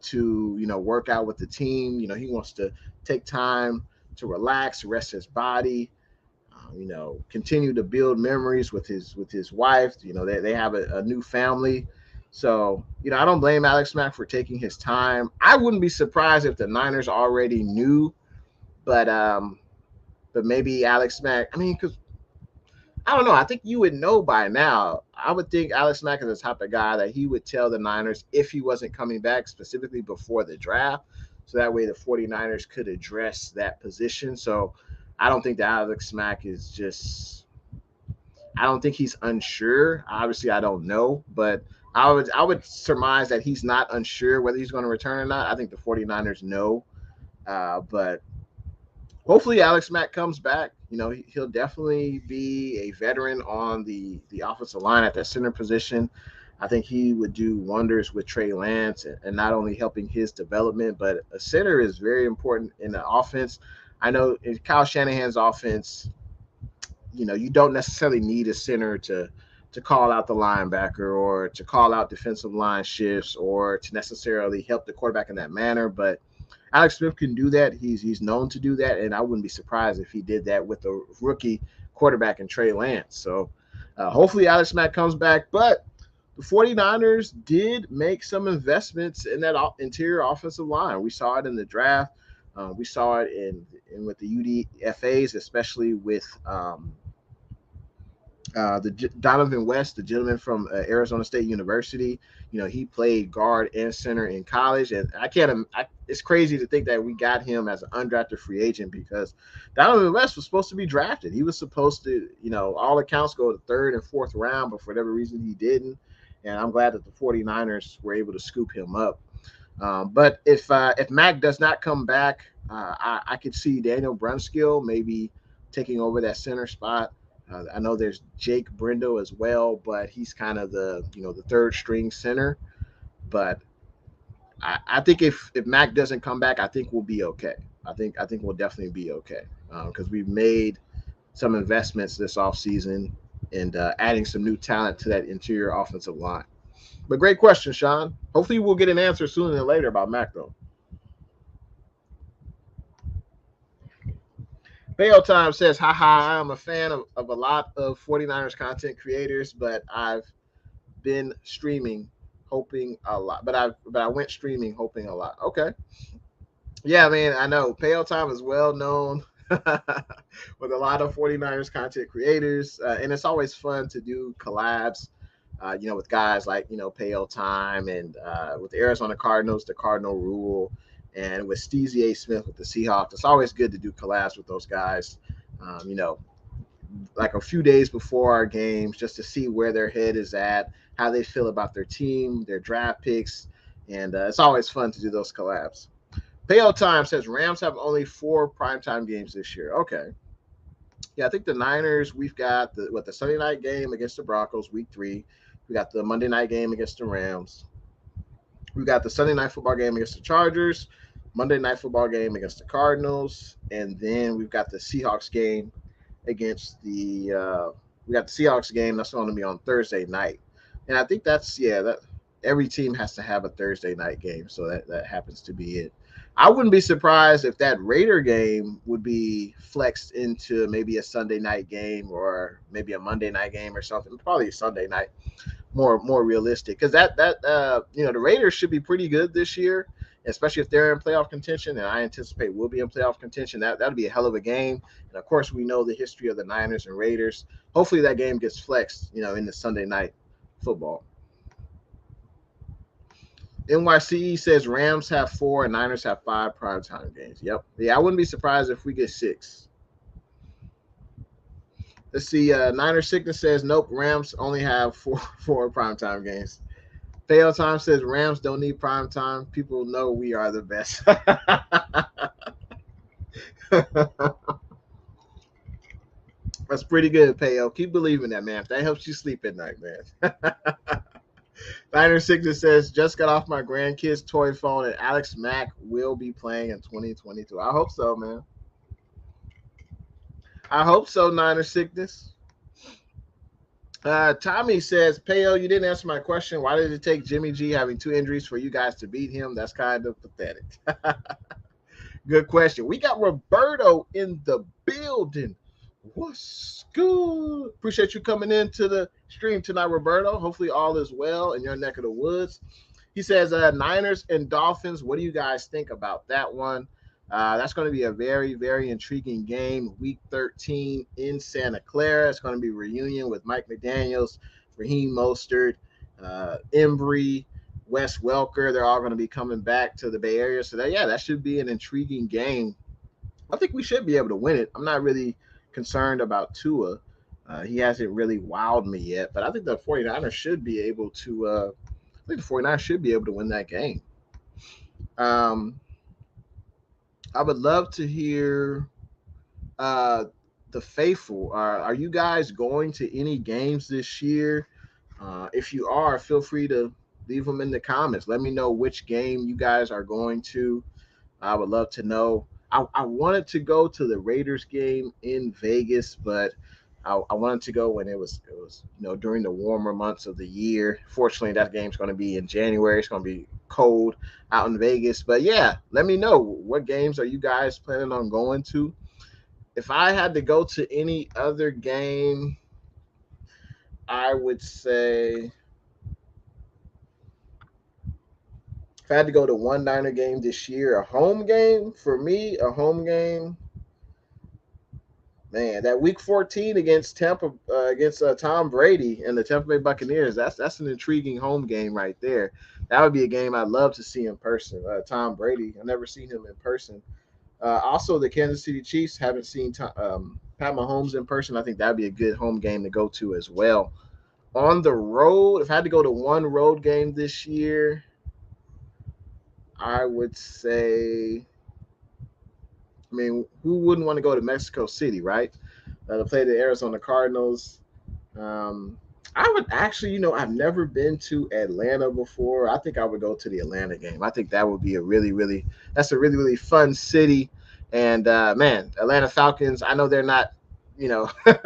to work out with the team? He wants to take time to relax, rest his body. Continue to build memories with his wife. They have a new family. So, I don't blame Alex Mack for taking his time. I wouldn't be surprised if the Niners already knew, but maybe Alex Mack, because I don't know. I think you would know by now. I would think Alex Mack is the type of guy that he would tell the Niners if he wasn't coming back, specifically before the draft. So that way the 49ers could address that position. So I don't think that Alex Mack is just – I don't think he's unsure. Obviously, I don't know. But I would surmise that he's not unsure whether he's going to return or not. I think the 49ers know. But hopefully Alex Mack comes back. He'll definitely be a veteran on the offensive line at that center position. I think he would do wonders with Trey Lance and not only helping his development, but a center is very important in the offense. I know in Kyle Shanahan's offense, you don't necessarily need a center to call out the linebacker or to call out defensive line shifts or to necessarily help the quarterback in that manner. But Alex Smith can do that. He's known to do that, and I wouldn't be surprised if he did that with a rookie quarterback in Trey Lance. So hopefully Alex Mack comes back. But the 49ers did make some investments in that interior offensive line. We saw it in the draft. We saw it in with the UDFAs, especially with the Donovan West, the gentleman from Arizona State University. He played guard and center in college, and it's crazy to think that we got him as an undrafted free agent because Donovan West was supposed to be drafted. He was supposed to, all accounts go to 3rd and 4th round, but for whatever reason he didn't. And I'm glad that the 49ers were able to scoop him up. But if Mack does not come back, I could see Daniel Brunskill maybe taking over that center spot. I know there's Jake Brindle as well, but he's kind of the 3rd string center. But I think if Mack doesn't come back, I think we'll be okay. I think we'll definitely be okay because we've made some investments this offseason and adding some new talent to that interior offensive line. But great question, Sean. Hopefully we'll get an answer sooner than later about Mack, though. Bail Time says, haha, I'm a fan of a lot of 49ers content creators, but I've been streaming, hoping a lot. But I went streaming, hoping a lot. Okay. Yeah, man, I know. Payout Time is well known with a lot of 49ers content creators. And it's always fun to do collabs, with guys like, Payout Time and with the Arizona Cardinals, the Cardinal Rule, and with Steezy A. Smith with the Seahawks. It's always good to do collabs with those guys, like a few days before our games just to see where their head is at, how they feel about their team, their draft picks. And it's always fun to do those collabs. Payout Time says Rams have only 4 primetime games this year. Okay. Yeah, I think the Niners, we've got the Sunday night game against the Broncos, week 3. We got the Monday night game against the Rams. We got the Sunday night football game against the Chargers, Monday night football game against the Cardinals, and then we've got the Seahawks game against we got the Seahawks game that's going to be on Thursday night. And I think that every team has to have a Thursday night game, so that happens to be it. I wouldn't be surprised if that Raider game would be flexed into maybe a Sunday night game or maybe a Monday night game or something. Probably a Sunday night, more realistic, because the Raiders should be pretty good this year, especially if they're in playoff contention, and I anticipate we'll be in playoff contention. That'll be a hell of a game. And of course, we know the history of the Niners and Raiders. Hopefully, that game gets flexed, in the Sunday night football. NYCE says Rams have 4 and Niners have 5 primetime games. Yep. Yeah, I wouldn't be surprised if we get 6. Let's see. Niner Sickness says, nope, Rams only have 4 primetime games. Payout Time says Rams don't need primetime. People know we are the best. That's pretty good, Payo. Keep believing that, man. If that helps you sleep at night, man. Niner Sickness says, just got off my grandkid's toy phone and Alex Mack will be playing in 2022. I hope so, man. I hope so, Niner Sickness. Tommy says, Payo, you didn't answer my question. Why did it take Jimmy G having 2 injuries for you guys to beat him? That's kind of pathetic. Good question. We got Roberto in the building. What's good? Appreciate you coming into the stream tonight, Roberto. Hopefully all is well in your neck of the woods. He says, Niners and Dolphins, what do you guys think about that one? That's going to be a very, very intriguing game. Week 13 in Santa Clara. It's going to be a reunion with Mike McDaniels, Raheem Mostert, Embry, Wes Welker. They're all going to be coming back to the Bay Area. So that should be an intriguing game. I think we should be able to win it. I'm not really concerned about Tua. He hasn't really wowed me yet, but I think the 49ers should be able to win that game. I would love to hear the faithful. Are you guys going to any games this year? If you are, feel free to leave them in the comments. Let me know which game you guys are going to. I would love to know. I wanted to go to the Raiders game in Vegas, but I wanted to go when it was during the warmer months of the year. Fortunately, that game's going to be in January. It's going to be cold out in Vegas. But yeah, let me know, what games are you guys planning on going to? If I had to go to any other game, I would say if I had to go to one Niner game this year, a home game, man, that Week 14 against Tom Brady and the Tampa Bay Buccaneers, that's an intriguing home game right there. That would be a game I'd love to see in person. Tom Brady, I've never seen him in person. Also, the Kansas City Chiefs, haven't seen Pat Mahomes in person. I think that'd be a good home game to go to as well. On the road, if I had to go to one road game this year, I would say, who wouldn't want to go to Mexico City, right? To play the Arizona Cardinals. I would actually, I've never been to Atlanta before. I think I would go to the Atlanta game. I think that would be a really, really fun city. And, man, Atlanta Falcons, I know they're not, I know the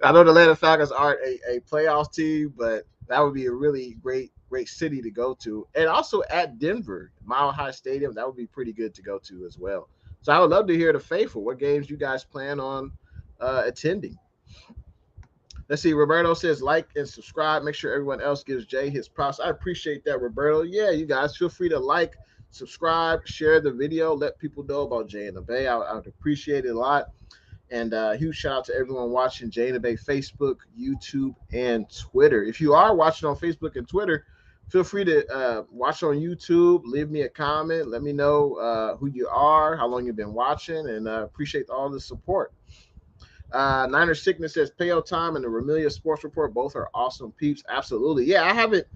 Atlanta Falcons aren't a playoff team, but that would be a really great city to go to. And also at Denver, Mile High Stadium, that would be pretty good to go to as well. So I would love to hear the faithful. What games you guys plan on attending? Let's see. Roberto says like and subscribe. Make sure everyone else gives Jay his props. I appreciate that, Roberto. Yeah, you guys feel free to like, subscribe, share the video, let people know about Jay and the Bay. I would appreciate it a lot. And huge shout out to everyone watching Jay and the Bay Facebook, YouTube, and Twitter. If you are watching on Facebook and Twitter, feel free to watch on YouTube. Leave me a comment. Let me know who you are, how long you've been watching, and appreciate all the support. Niner Sickness says Payo Time and the Remilia Sports Report both are awesome peeps. Absolutely, yeah. I haven't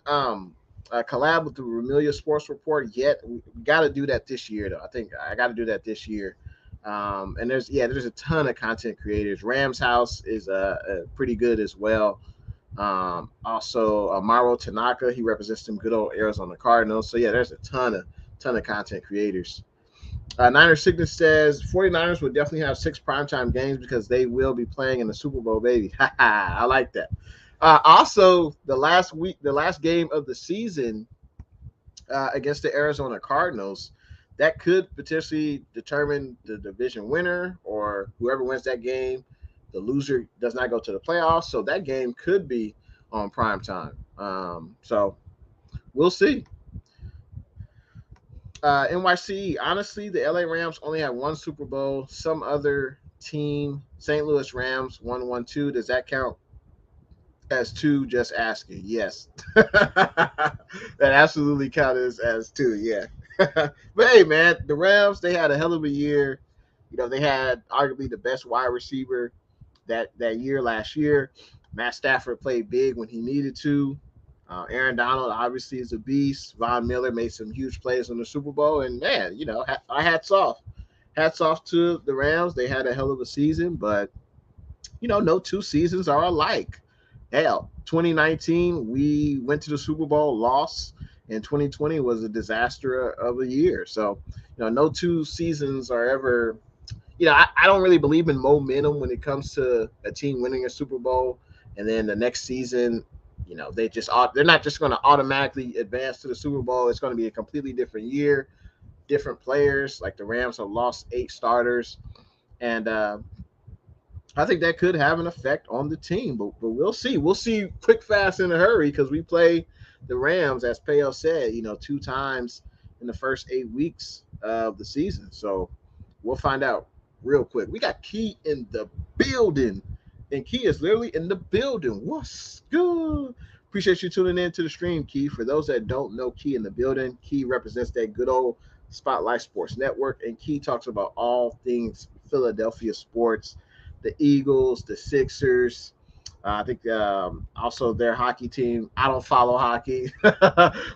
collab with the Remilia Sports Report yet. We got to do that this year, though. I think I got to do that this year. And there's a ton of content creators. Rams House is pretty good as well. Also Maro Tanaka, he represents them good old Arizona Cardinals. So yeah, there's a ton of content creators. Niner Sickness says 49ers will definitely have 6 primetime games because they will be playing in the Super Bowl, baby. I like that. Also, the last game of the season against the Arizona Cardinals, that could potentially determine the division winner, or whoever wins that game, the loser does not go to the playoffs. So that game could be on primetime. So we'll see. NYC, honestly, the LA Rams only have 1 Super Bowl. Some other team, St. Louis Rams, 1-1-2. Does that count as 2? Just asking. Yes. That absolutely counts as 2, yeah. But hey, man, the Rams, they had a hell of a year. You know, they had arguably the best wide receiver that year last year. Matt Stafford played big when he needed to. Aaron Donald obviously is a beast. Von Miller made some huge plays in the Super Bowl. And, man, you know, hats off. Hats off to the Rams. They had a hell of a season, but, you know, no 2 seasons are alike. Hell, 2019, we went to the Super Bowl, lost, and 2020 was a disaster of a year. So, you know, no 2 seasons are ever, you know, I don't really believe in momentum when it comes to a team winning a Super Bowl and then the next season, you know, they're not just going to automatically advance to the Super Bowl. It's going to be a completely different year, different players. Like the Rams have lost 8 starters, and I think that could have an effect on the team. But we'll see. We'll see quick, fast, in a hurry because we play the Rams, as Payo said, you know, 2 times in the first 8 weeks of the season. So we'll find out real quick. We got Key in the building. And Key is literally in the building. What's good? Appreciate you tuning in to the stream, Key. For those that don't know Key in the building, Key represents that good old Spotlight Sports Network. And Key talks about all things Philadelphia sports, the Eagles, the Sixers. I think also their hockey team. I don't follow hockey.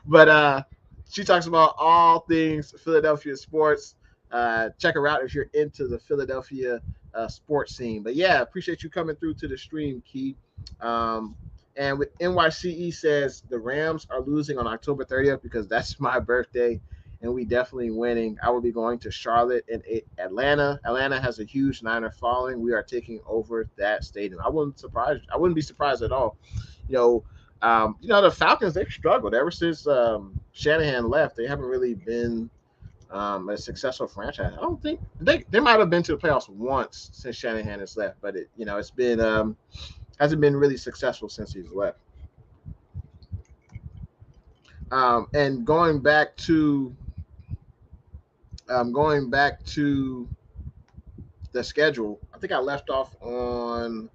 But she talks about all things Philadelphia sports. Check her out if you're into the Philadelphia sports scene. But yeah, appreciate you coming through to the stream, Key. And with NYCE says the Rams are losing on October 30th because that's my birthday, and we definitely winning. I will be going to Charlotte and Atlanta. Atlanta has a huge Niner following. We are taking over that stadium. I wouldn't be surprised at all. You know, the Falcons, they've struggled ever since Shanahan left. They haven't really been a successful franchise. I don't think they might have been to the playoffs once since Shanahan has left, but it's been hasn't been really successful since he's left. And going back to the schedule, I think I left off on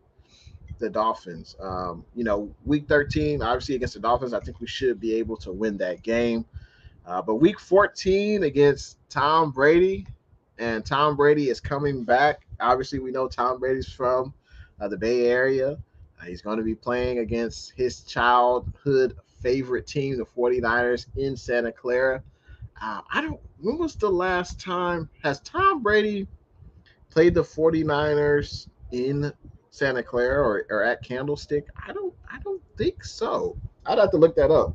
the Dolphins. You know, week 13, obviously against the Dolphins, I think we should be able to win that game. But week 14 against Tom Brady, and Tom Brady is coming back. Obviously, we know Tom Brady's from the Bay Area. He's going to be playing against his childhood favorite team, the 49ers, in Santa Clara. When was the last time has Tom Brady played the 49ers in Santa Clara or at Candlestick? I don't think so. I'd have to look that up.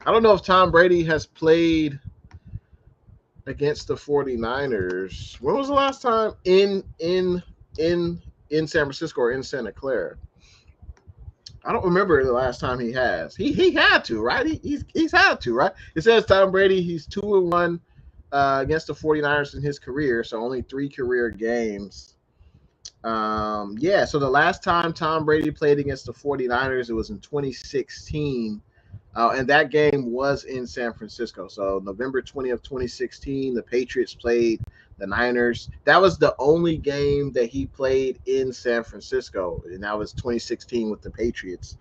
I don't know if Tom Brady has played against the 49ers. When was the last time in San Francisco or in Santa Clara? I don't remember the last time he has. He had to, right? He's had to, right? It says Tom Brady, he's 2-1 against the 49ers in his career, so only 3 career games. Yeah, so the last time Tom Brady played against the 49ers, it was in 2016. And that game was in San Francisco. So November 20th, 2016, the Patriots played the Niners. That was the only game that he played in San Francisco, and that was 2016 with the Patriots.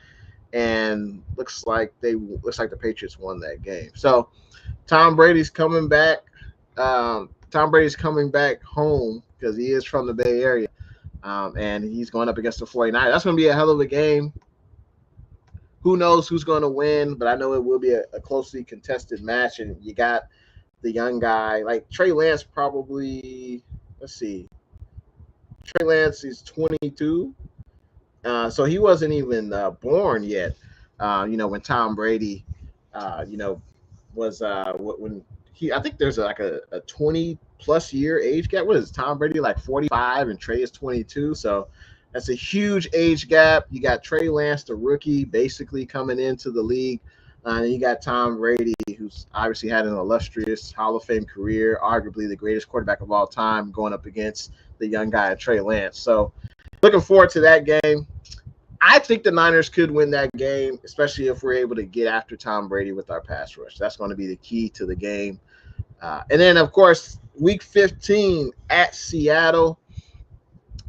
And looks like the Patriots won that game. So Tom Brady's coming back. Tom Brady's coming back home because he is from the Bay Area. And he's going up against the 49ers. That's going to be a hell of a game. Who knows who's going to win, but I know it will be a closely contested match. And you got the young guy, like Trey Lance, probably, let's see. Trey Lance is 22. So he wasn't even born yet, when Tom Brady, was when I think there's like a 20 plus year age gap. What is Tom Brady, like 45 and Trey is 22? So that's a huge age gap. You got Trey Lance, the rookie, basically coming into the league. And you got Tom Brady, who's obviously had an illustrious Hall of Fame career, arguably the greatest quarterback of all time, going up against the young guy, Trey Lance. So looking forward to that game. I think the Niners could win that game, especially if we're able to get after Tom Brady with our pass rush. That's going to be the key to the game. And then, of course, Week 15 at Seattle.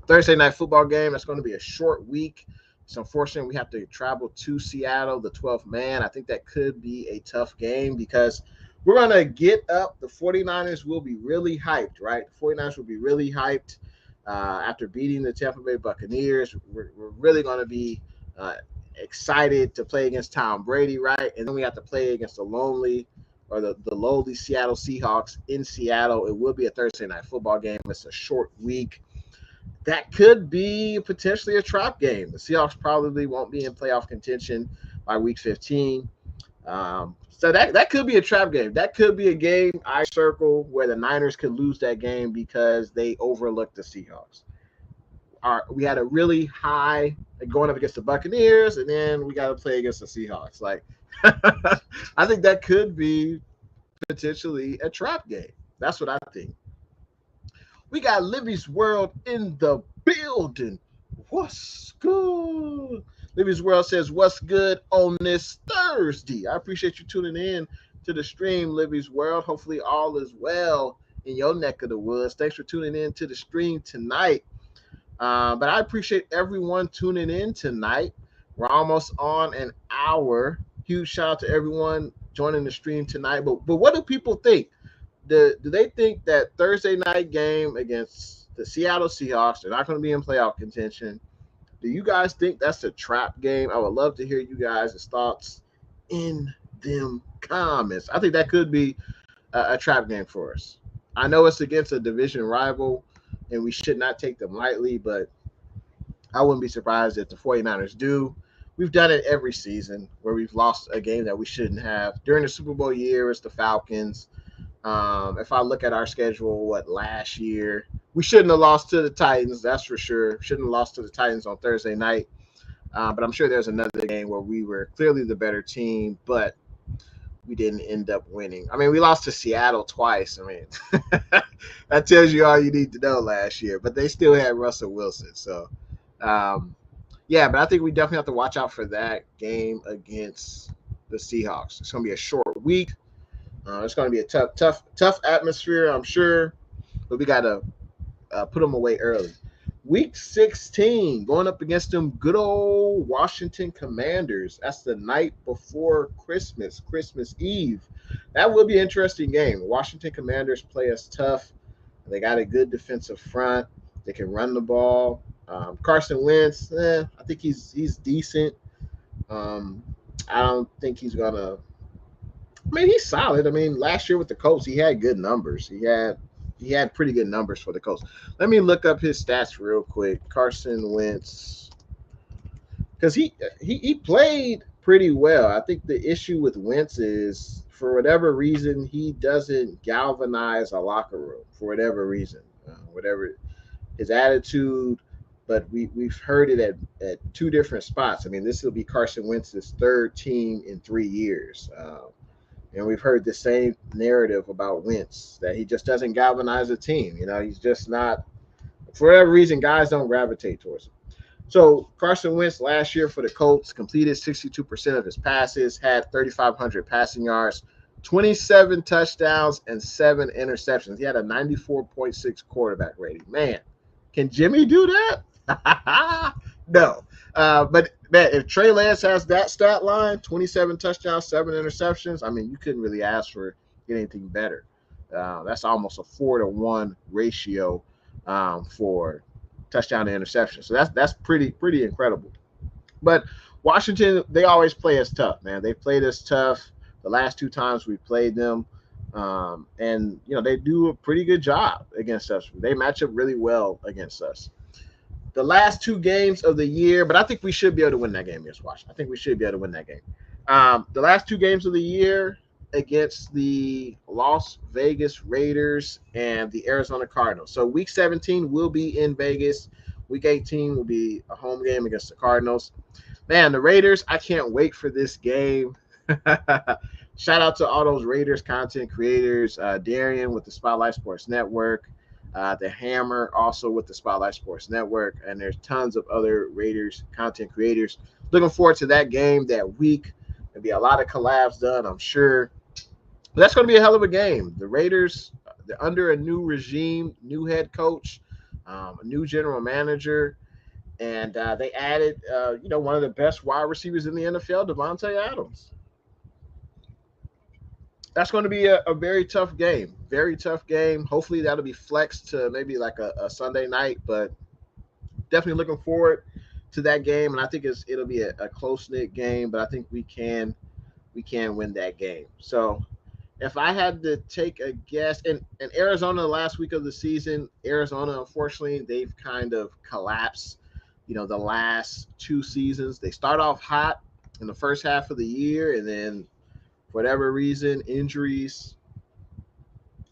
Thursday night football game. That's going to be a short week. It's unfortunate we have to travel to Seattle, the 12th man. I think that could be a tough game because we're going to get up. The 49ers will be really hyped, right? The 49ers will be really hyped after beating the Tampa Bay Buccaneers. We're really going to be excited to play against Tom Brady, right? And then we have to play against the lowly Seattle Seahawks in Seattle. It will be a Thursday night football game. It's a short week. That could be potentially a trap game. The Seahawks probably won't be in playoff contention by Week 15. So that could be a trap game. That could be a game I circle where the Niners could lose that game because they overlooked the Seahawks. We had a really high going up against the Buccaneers, and then we got to play against the Seahawks. Like, I think that could be potentially a trap game. That's what I think. We got Livy's World in the building. What's good? Livy's World says, what's good on this Thursday? I appreciate you tuning in to the stream, Livy's World. Hopefully all is well in your neck of the woods. Thanks for tuning in to the stream tonight. But I appreciate everyone tuning in tonight. We're almost on an hour. Huge shout out to everyone joining the stream tonight. But what do people think? Do they think that Thursday night game against the Seattle Seahawks, they're not going to be in playoff contention? Do you guys think that's a trap game? I would love to hear you guys' thoughts in them comments. I think that could be a trap game for us. I know it's against a division rival, and we should not take them lightly, but I wouldn't be surprised if the 49ers do. We've done it every season where we've lost a game that we shouldn't have. During the Super Bowl year, it's the Falcons. If I look at our schedule, last year, we shouldn't have lost to the Titans. That's for sure. Shouldn't have lost to the Titans on Thursday night. But I'm sure there's another game where we were clearly the better team, but we didn't end up winning. I mean, we lost to Seattle twice. I mean, that tells you all you need to know last year, but they still had Russell Wilson. So, yeah, but I think we definitely have to watch out for that game against the Seahawks. It's going to be a short week. It's going to be a tough atmosphere, I'm sure, but we got to put them away early. Week 16, going up against them good old Washington Commanders. That's the night before Christmas Eve. That will be an interesting game. Washington Commanders play us tough. They got a good defensive front. They can run the ball. Carson Wentz, I think he's decent. I don't think he's going to – I mean, he's solid. I mean, last year with the Colts, he had good numbers. He had pretty good numbers for the Colts. Let me look up his stats real quick. Carson Wentz, because he played pretty well. I think the issue with Wentz is, for whatever reason, he doesn't galvanize a locker room. For whatever reason, whatever his attitude. But we've heard it at two different spots. I mean, this will be Carson Wentz's third team in 3 years. And we've heard the same narrative about Wentz, that he just doesn't galvanize a team. You know, he's just not a For whatever reason, guys don't gravitate towards him. So Carson Wentz last year for the Colts completed 62% of his passes, had 3,500 passing yards, 27 touchdowns, and 7 interceptions. He had a 94.6 quarterback rating. Man, can Jimmy do that? No. But man, if Trey Lance has that stat line, 27 touchdowns, 7 interceptions, I mean, you couldn't really ask for anything better. That's almost a 4-to-1 ratio for touchdown to interception. So that's pretty incredible. But Washington, they always play us tough, man. They played us tough the last 2 times we played them. And they do a pretty good job against us. They match up really well against us. The last 2 games of the year, but I think we should be able to win that game against Washington. I think we should be able to win that game. The last 2 games of the year against the Las Vegas Raiders and the Arizona Cardinals. So week 17 will be in Vegas. Week 18 will be a home game against the Cardinals. Man, the Raiders, I can't wait for this game. Shout out to all those Raiders content creators, Darian with the Spotlight Sports Network, the Hammer also with the Spotlight Sports Network, and there's tons of other Raiders content creators. Looking forward to that game that week. There'll be a lot of collabs done, I'm sure. But that's going to be a hell of a game. The Raiders, they're under a new regime, new head coach, a new general manager, and they added, one of the best wide receivers in the NFL, Devontae Adams. That's going to be a very tough game. Very tough game. Hopefully that'll be flexed to maybe like a Sunday night, but definitely looking forward to that game. And I think it'll be a close-knit game, but I think we can win that game. So if I had to take a guess, in Arizona the last week of the season, Arizona, unfortunately, they've kind of collapsed, the last 2 seasons. They start off hot in the first half of the year, and then for whatever reason, injuries,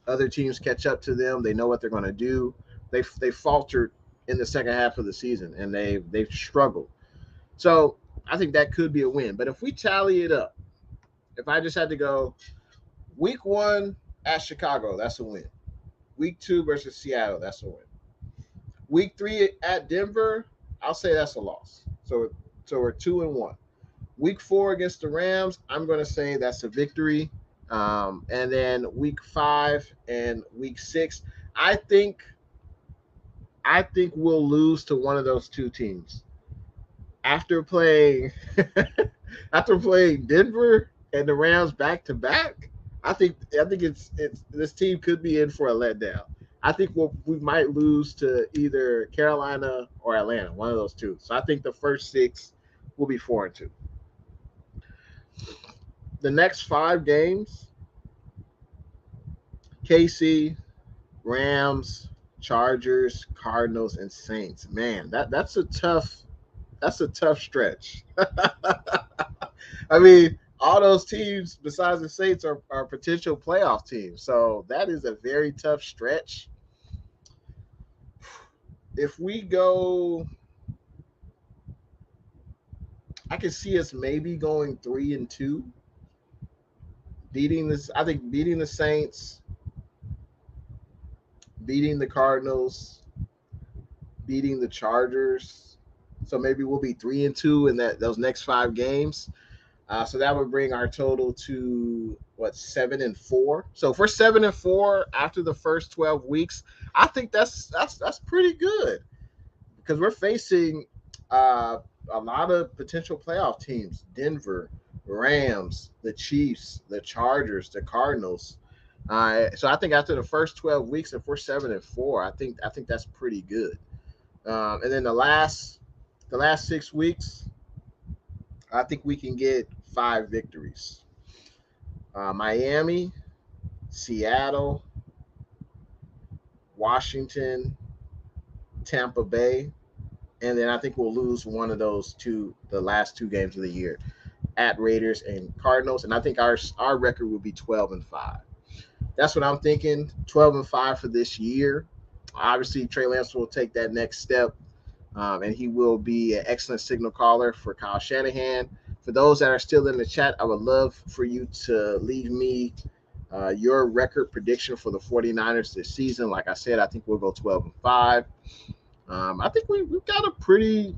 other teams catch up to them. They know what they're going to do. They faltered in the second half of the season, and they've struggled. So I think that could be a win. But if we tally it up, if I just had to go week 1 at Chicago, that's a win. Week 2 versus Seattle, that's a win. Week 3 at Denver, I'll say that's a loss. So we're 2-1. Week 4 against the Rams, I'm going to say that's a victory. And then week 5 and week 6, I think we'll lose to one of those 2 teams. After playing Denver and the Rams back to back, I think it's this team could be in for a letdown. I think we might lose to either Carolina or Atlanta, one of those 2. So I think the first 6 will be 4-2. The next 5 games, KC, Rams, Chargers, Cardinals, and Saints. Man, that's a tough stretch. I mean, all those teams besides the Saints are potential playoff teams. So that is a very tough stretch. If we go, I can see us maybe going 3-2. Beating the Saints, beating the Cardinals, beating the Chargers. So maybe we'll be 3-2 in those next 5 games. So that would bring our total to 7-4. So if we're 7-4 after the first 12 weeks, I think that's pretty good because we're facing a lot of potential playoff teams: Denver, Rams, the Chiefs, the Chargers, the Cardinals. So I think after the first 12 weeks, if we're 7-4, I think that's pretty good. And then the last 6 weeks, I think we can get 5 victories. Miami, Seattle, Washington, Tampa Bay, and then I think we'll lose one of those 2, the last 2 games of the year, at Raiders and Cardinals, and I think our record will be 12-5. That's what I'm thinking. 12-5 for this year. Obviously, Trey Lance will take that next step, and he will be an excellent signal caller for Kyle Shanahan. For those that are still in the chat, I would love for you to leave me Your record prediction for the 49ers this season. Like I said, I think we'll go 12-5. I think we've got a pretty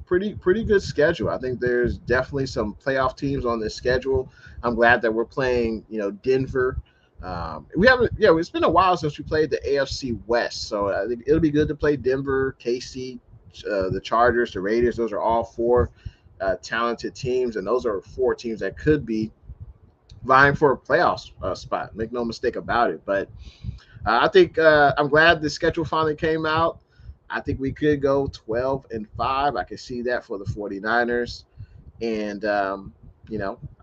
good schedule. I think there's definitely some playoff teams on this schedule. I'm glad that we're playing, Denver. We haven't, it's been a while since we played the AFC West, so I think it'll be good to play Denver, KC, the Chargers, the Raiders. Those are all four talented teams, and those are four teams that could be vying for a playoff spot. Make no mistake about it. But I think I'm glad the schedule finally came out. I think we could go 12-5. I can see that for the 49ers. And,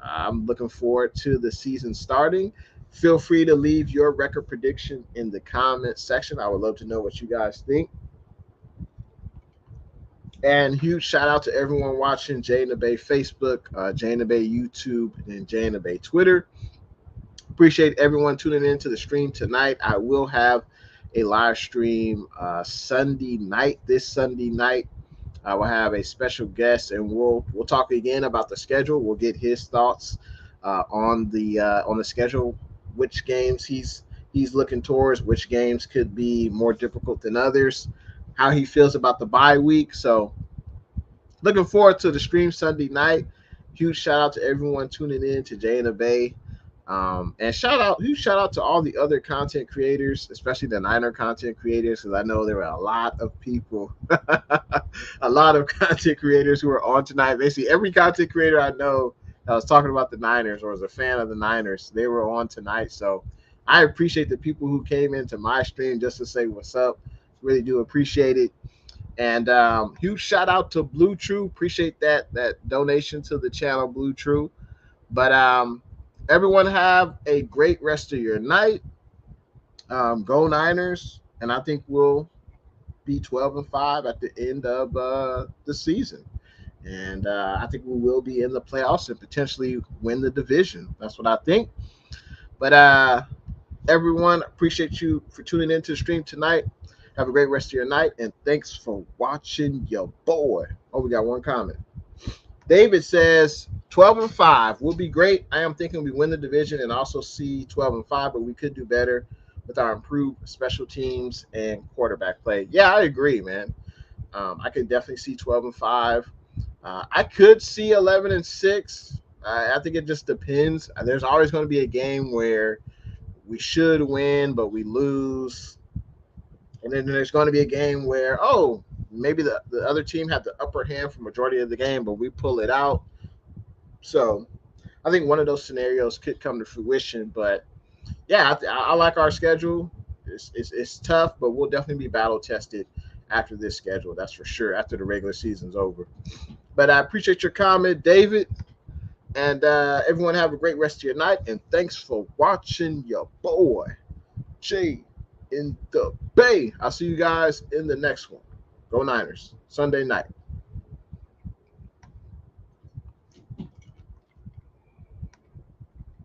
I'm looking forward to the season starting. Feel free to leave your record prediction in the comment section. I would love to know what you guys think. And huge shout out to everyone watching Jay and the Bay Facebook, Jay and the Bay YouTube, and Jay and the Bay Twitter. Appreciate everyone tuning in to the stream tonight. I will have a live stream Sunday night. This Sunday night, I will have a special guest, and we'll talk again about the schedule. We'll get his thoughts on the schedule, which games he's looking towards, which games could be more difficult than others, how he feels about the bye week. So looking forward to the stream Sunday night. Huge shout out to everyone tuning in to Jay and the Bay. And huge shout out to all the other content creators, especially the Niner content creators, because I know there were a lot of people, a lot of content creators who are on tonight. Basically, every content creator I know that was talking about the Niners or was a fan of the Niners, they were on tonight. So I appreciate the people who came into my stream just to say what's up. Really do appreciate it. And huge shout out to Blue True. Appreciate that donation to the channel, Blue True. But everyone have a great rest of your night. Go Niners, and I think we'll be 12-5 at the end of the season. And I think we will be in the playoffs and potentially win the division. That's what I think. But everyone, appreciate you for tuning in to the stream tonight. Have a great rest of your night, and thanks for watching your boy. Oh, we got one comment. David says 12-5 will be great. I am thinking we win the division and also see 12-5, but we could do better with our improved special teams and quarterback play. Yeah, I agree, man. I could definitely see 12-5. I could see 11-6. I think it just depends. There's always going to be a game where we should win, but we lose. And then there's going to be a game where, maybe the other team had the upper hand for majority of the game, but we pull it out. So I think one of those scenarios could come to fruition. But, yeah, I like our schedule. It's tough, but we'll definitely be battle-tested after this schedule. That's for sure, after the regular season's over. But I appreciate your comment, David. And everyone have a great rest of your night. And thanks for watching your boy, Jay in the Bay. I'll see you guys in the next one. Go Niners. Sunday night.